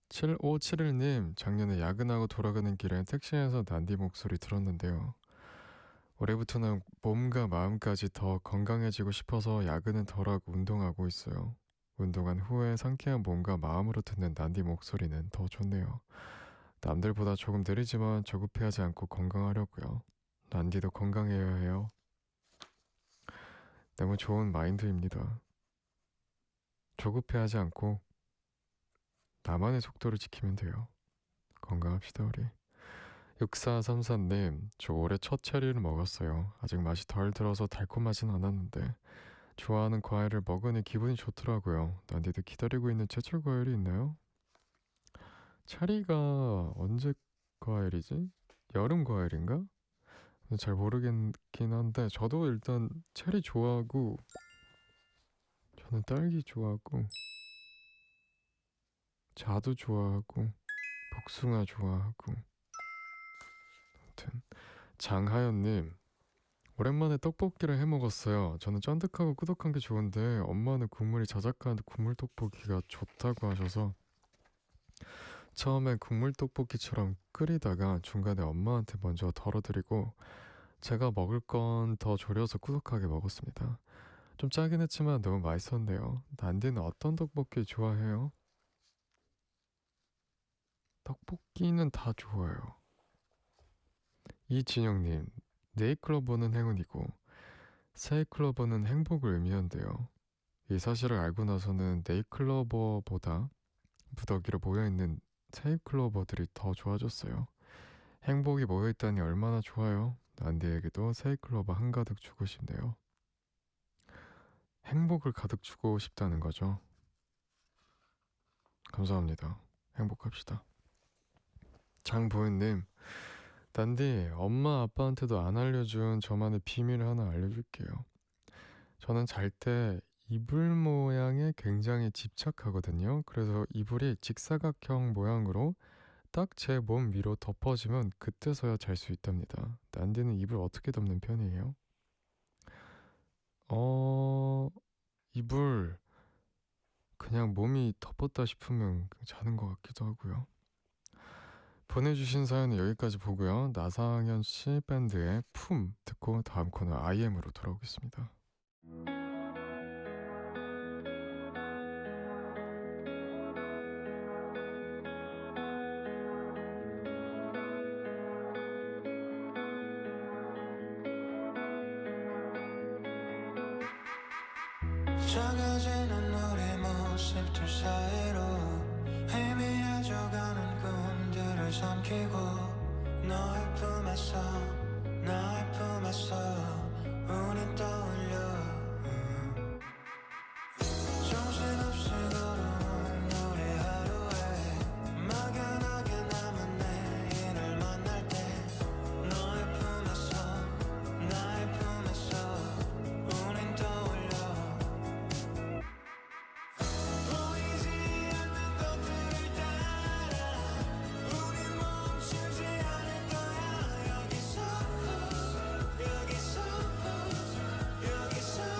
7571님, 작년에 야근하고 돌아가는 길에 택시에서 난디 목소리 들었는데요. 올해부터는 몸과 마음까지 더 건강해지고 싶어서 야근은 덜하고 운동하고 있어요. 운동한 후에 상쾌한 몸과 마음으로 듣는 난디 목소리는 더 좋네요. 남들보다 조금 느리지만 조급해하지 않고 건강하려고요. 난디도 건강해야 해요. 너무 좋은 마인드입니다. 조급해하지 않고 나만의 속도를 지키면 돼요. 건강합시다 우리. 6434님, 저 올해 첫 체리를 먹었어요. 아직 맛이 덜 들어서 달콤하진 않았는데 좋아하는 과일을 먹으니 기분이 좋더라고요. 난디도 기다리고 있는 제철 과일이 있나요? 체리가 언제 과일이지? 여름 과일인가? 잘 모르겠긴 한데 저도 일단 체리 좋아하고 저는 딸기 좋아하고 자두 좋아하고 복숭아 좋아하고 아무튼 장하연님, 오랜만에 떡볶이를 해먹었어요. 저는 쫀득하고 꾸덕한 게 좋은데 엄마는 국물이 자작한 국물 떡볶이가 좋다고 하셔서 처음엔 국물 떡볶이처럼 끓이다가 중간에 엄마한테 먼저 덜어드리고 제가 먹을 건 더 졸여서 꾸덕하게 먹었습니다. 좀 짜긴 했지만 너무 맛있었네요. 난디는 어떤 떡볶이 좋아해요? 떡볶이는 다 좋아요. 이진영님, 네잎클로버는 행운이고 새잎클로버는 행복을 의미한대요. 이 사실을 알고 나서는 네잎클로버보다 무더기로 모여있는 새잎클로버들이 더 좋아졌어요. 행복이 모여있다니 얼마나 좋아요. 난디에게도 새잎클로버 한가득 주고 싶네요. 행복을 가득 주고 싶다는 거죠. 감사합니다. 행복합시다. 장보은님, 난디, 엄마 아빠한테도 안 알려준 저만의 비밀 하나 알려줄게요. 저는 잘 때 이불 모양에 굉장히 집착하거든요. 그래서 이불이 직사각형 모양으로 딱 제 몸 위로 덮어지면 그때서야 잘 수 있답니다. 난디는 이불 어떻게 덮는 편이에요? 이불 그냥 몸이 덮었다 싶으면 자는 것 같기도 하고요. 보내주신 사연은 여기까지 보고요. 나상현 씨 밴드의 품 듣고 다음 코너 IM으로 돌아오겠습니다. 작아지는 우리 모습들 사이로 희미해져가는 꿈들을 삼키고 너의 품에서 나의 품에서 우린 떠올려 정신없이 걸어온 우리 하루에 막연하게 남은 내일을 만날 때 너의 품에서 나의 품에서 우린 떠올려 여기서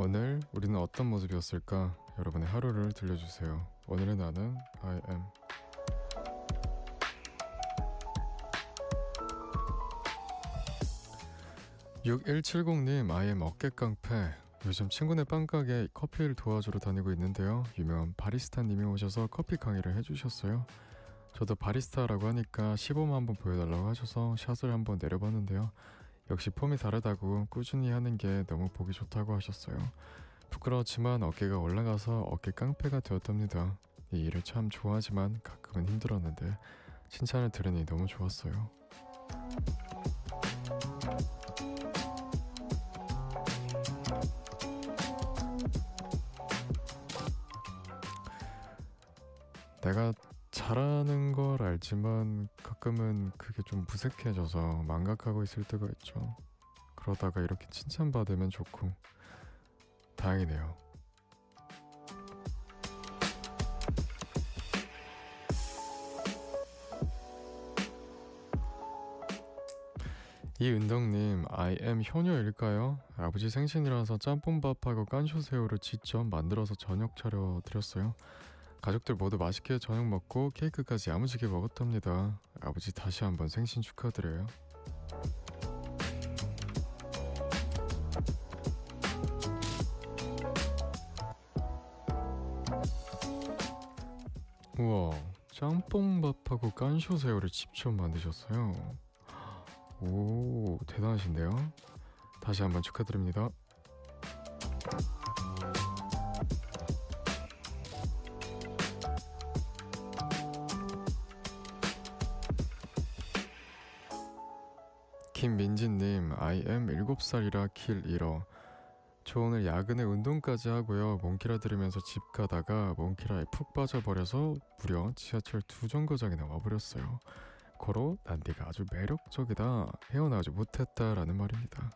오늘 우리는 어떤 모습이었을까? 여러분의 하루를 들려주세요. 오늘의 나는 I am. (6170님) I am 어깨깡패. 요즘 친구네 빵가게 커피를 도와주러 다니고 있는데요. 유명한 바리스타님이 오셔서 커피 강의를 해주셨어요. 저도 바리스타라고 하니까 시범 한번 보여달라고 하셔서 샷을 한번 내려봤는데요. 역시 폼이 다르다고 꾸준히 하는 게 너무 보기 좋다고 하셨어요. 부끄러웠지만 어깨가 올라가서 어깨 깡패가 되었답니다. 이 일을 참 좋아하지만 가끔은 힘들었는데 칭찬을 들으니 너무 좋았어요. 내가 잘하는 걸 알지만 가끔은 그게 좀 무색해져서 망각하고 있을 때가 있죠. 그러다가 이렇게 칭찬받으면 좋고 다행이네요. 이은덕님, I am 효녀일까요? 아버지 생신이라서 짬뽕밥하고 깐쇼새우를 직접 만들어서 저녁 차려드렸어요. 가족들 모두 맛있게 저녁 먹고 케이크까지 야무지게 먹었답니다. 아버지 다시 한번 생신 축하드려요. 우와, 짬뽕밥하고 깐쇼새우를 직접 만드셨어요. 오, 대단하신데요? 다시 한번 축하드립니다. 김민진님, I am 7살이라 킬 잃어. 저 오늘 야근에 운동까지 하고요. 몽키라 들으면서 집 가다가 몽키라에 푹 빠져버려서 무려 지하철 2정거장이나 와버렸어요. 고로 난디가 아주 매력적이다, 헤어나오지 못했다라는 말입니다.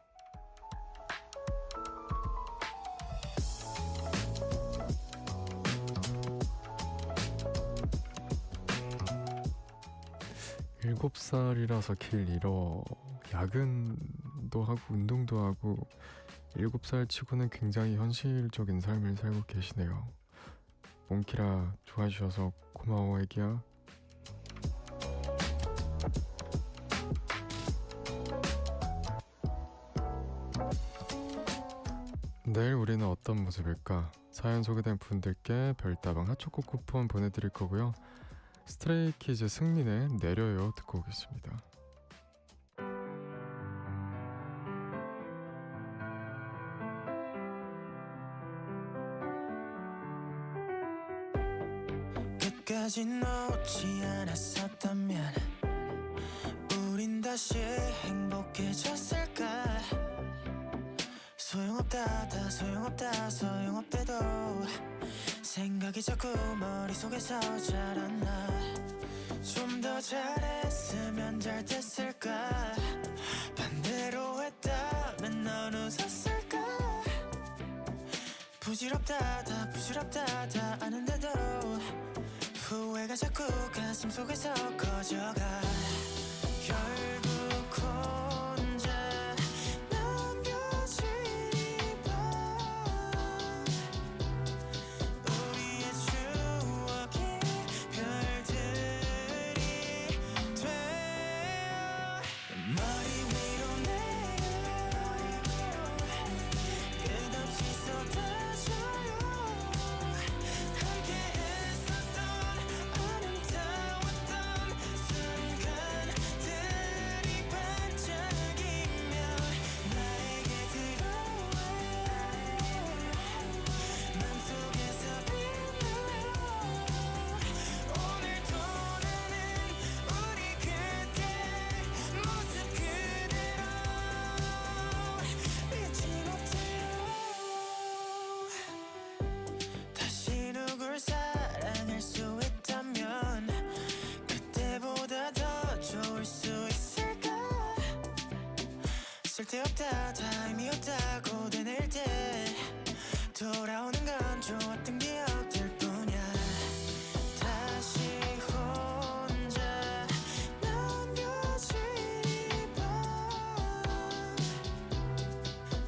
일곱 살이라서 길 잃어. 야근도 하고 운동도 하고 7살 치고는 굉장히 현실적인 삶을 살고 계시네요. 몽키라 좋아해주셔서 고마워 애기야. 내일 우리는 어떤 모습일까? 사연 소개된 분들께 별다방 핫초코 쿠폰 보내드릴 거고요. 스트레이키즈 승민의 내려요 듣고 오겠습니다. 끝까지 놓지 않았었다면 우린 다시 행복해졌을까. 소용없다 다 소용없다 소용없대도 생각이 자꾸 머릿속에서 자라나. 좀 더 잘했으면 잘 됐을까. 반대로 했다면 넌 웃었을까. 부질없다 다 부질없다 다 아는데도 후회가 자꾸 가슴 속에서 커져가. 결국 혼자 남겨진 이 밤 우리의 추억이 별들이 되어 머리 위로 내려 끝없이 쏟아져요. 함께 했었던 아름다웠던 순간들이 반짝이며 나에게 들어와. 맘속에서 빛나요. 오늘도 나는 우리 그때 모습 그대로 잊지 못해요. 다시 누굴 사랑할 수 있다면 그때보다 더 좋을 수 있을까. 쓸데없다 다 의미 없다고 되뇌일 때 돌아오는 건 좋았던 기억들 뿐이야. 다시 혼자 남겨진 이 밤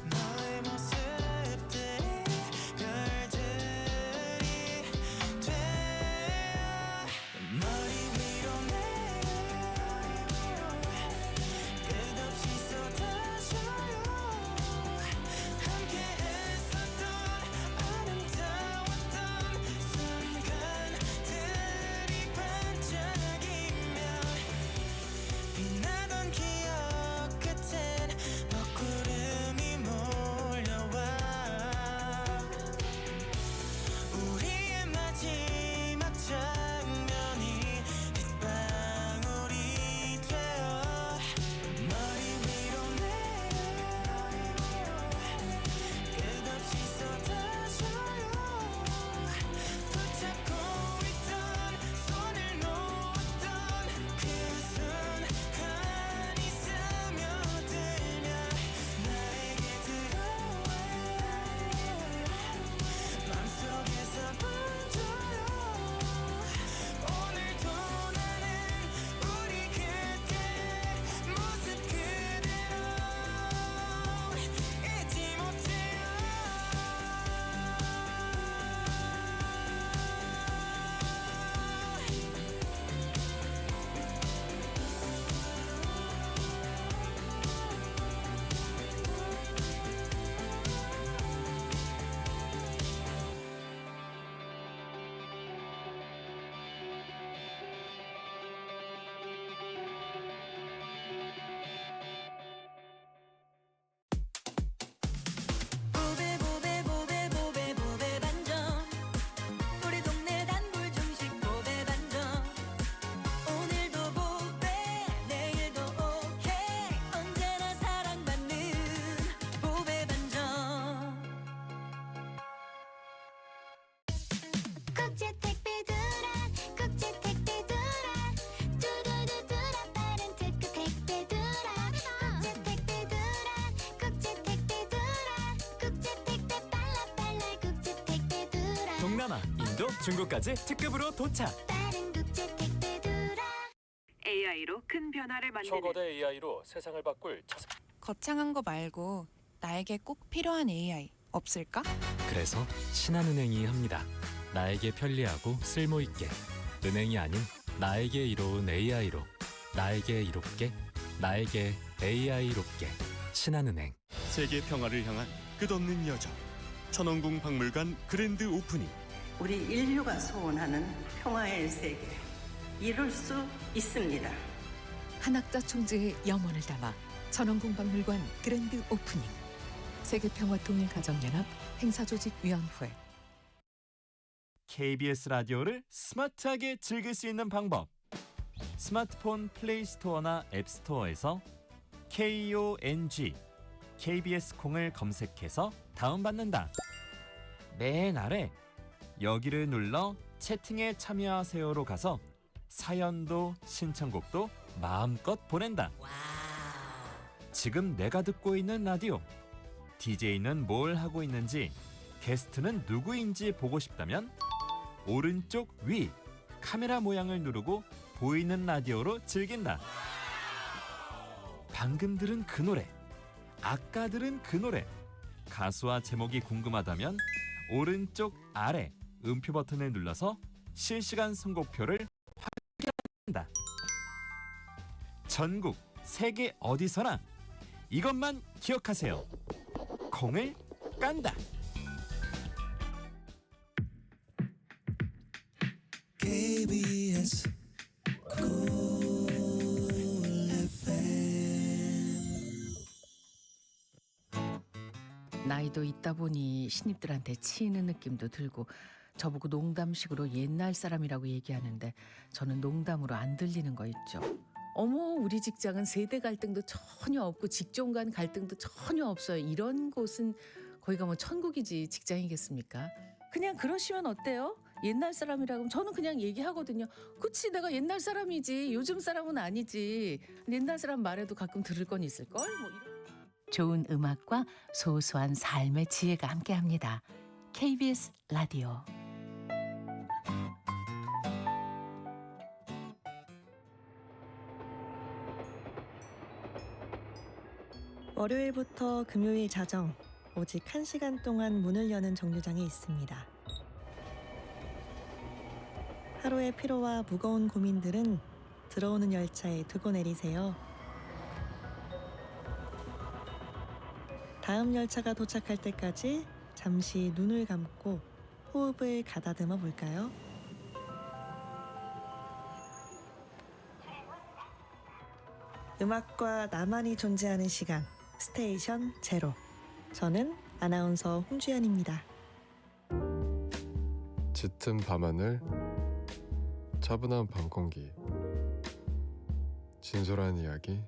너의 모습들이 국제 택배들아 국제 택배들아 두두두두라 빠른 특급 택배들아 국제 택배들아 국제 택배들아 국제 택배 빨라 국제 택배들아 동남아, 인도, 중국까지 특급으로 도착. 빠른 국제 택배들아 AI로 큰 변화를 만드는 초거대 AI로 세상을 바꿀 거창한 거 말고 나에게 꼭 필요한 AI 없을까? 그래서 신한은행이 합니다. 나에게 편리하고 쓸모있게. 은행이 아닌 나에게 이로운 AI로. 나에게 이롭게. 나에게 AI롭게. 신한은행. 세계 평화를 향한 끝없는 여정. 천원궁 박물관 그랜드 오프닝. 우리 인류가 소원하는 평화의 세계 이룰 수 있습니다. 한학자 총재의 염원을 담아 천원궁 박물관 그랜드 오프닝. 세계평화통일가정연합 행사조직위원회. KBS 라디오를 스마트하게 즐길 수 있는 방법. 스마트폰 플레이스토어나 앱스토어에서 KONG KBS 콩을 검색해서 다운받는다. 맨 아래 여기를 눌러 채팅에 참여하세요로 가서 사연도 신청곡도 마음껏 보낸다. 지금 내가 듣고 있는 라디오, DJ는 뭘 하고 있는지, 게스트는 누구인지 보고 싶다면 오른쪽 위 카메라 모양을 누르고 보이는 라디오로 즐긴다. 방금 들은 그 노래, 아까 들은 그 노래, 가수와 제목이 궁금하다면 오른쪽 아래 음표 버튼을 눌러서 실시간 선곡표를 확인한다. 전국 세계 어디서나 이것만 기억하세요. 콩을 깐다. KBS 나이도 있다 보니 신입들한테 치이는 느낌도 들고 저보고 농담식으로 옛날 사람이라고 얘기하는데 저는 농담으로 안 들리는 거 있죠. 어머, 우리 직장은 세대 갈등도 전혀 없고 직종 간 갈등도 전혀 없어요. 이런 곳은 거기가 뭐 천국이지 직장이겠습니까? 그냥 그러시면 어때요? 옛날 사람이라고 하면 저는 그냥 얘기하거든요. 그치, 내가 옛날 사람이지 요즘 사람은 아니지. 옛날 사람 말해도 가끔 들을 건 있을걸? 뭐 이런. 좋은 음악과 소소한 삶의 지혜가 함께합니다. KBS 라디오. 월요일부터 금요일 자정, 오직 1시간 동안 문을 여는 정류장이 있습니다. 하루의 피로와 무거운 고민들은 들어오는 열차에 두고 내리세요. 다음 열차가 도착할 때까지 잠시 눈을 감고 호흡을 가다듬어 볼까요? 음악과 나만이 존재하는 시간, 스테이션 제로. 저는 아나운서 홍주연입니다. 짙은 밤하늘, 차분한 밤 공기, 진솔한 이야기,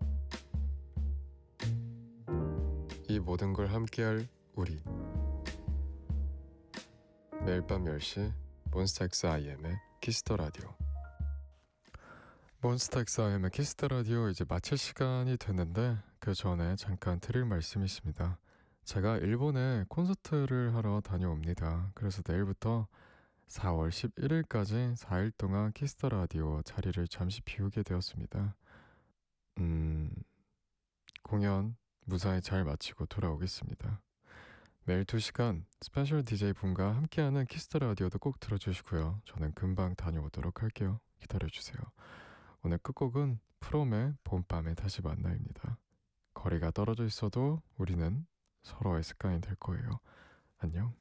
이 모든 걸 함께할 우리. 매일 밤 10시 몬스타엑스 IM의 키스터 라디오. 몬스타엑스 IM의 키스터 라디오 이제 마칠 시간이 됐는데 그 전에 잠깐 드릴 말씀이 있습니다. 제가 일본에 콘서트를 하러 다녀옵니다. 그래서 내일부터 4월 11일까지 4일 동안 키스터 라디오 자리를 잠시 비우게 되었습니다. 공연 무사히 잘 마치고 돌아오겠습니다. 매일 2시간 스페셜 DJ 분과 함께하는 키스터 라디오도 꼭 들어주시고요. 저는 금방 다녀오도록 할게요. 기다려주세요. 오늘 끝곡은 프롬의 봄밤에 다시 만나입니다. 거리가 떨어져 있어도 우리는 서로의 습관이 될 거예요. 안녕.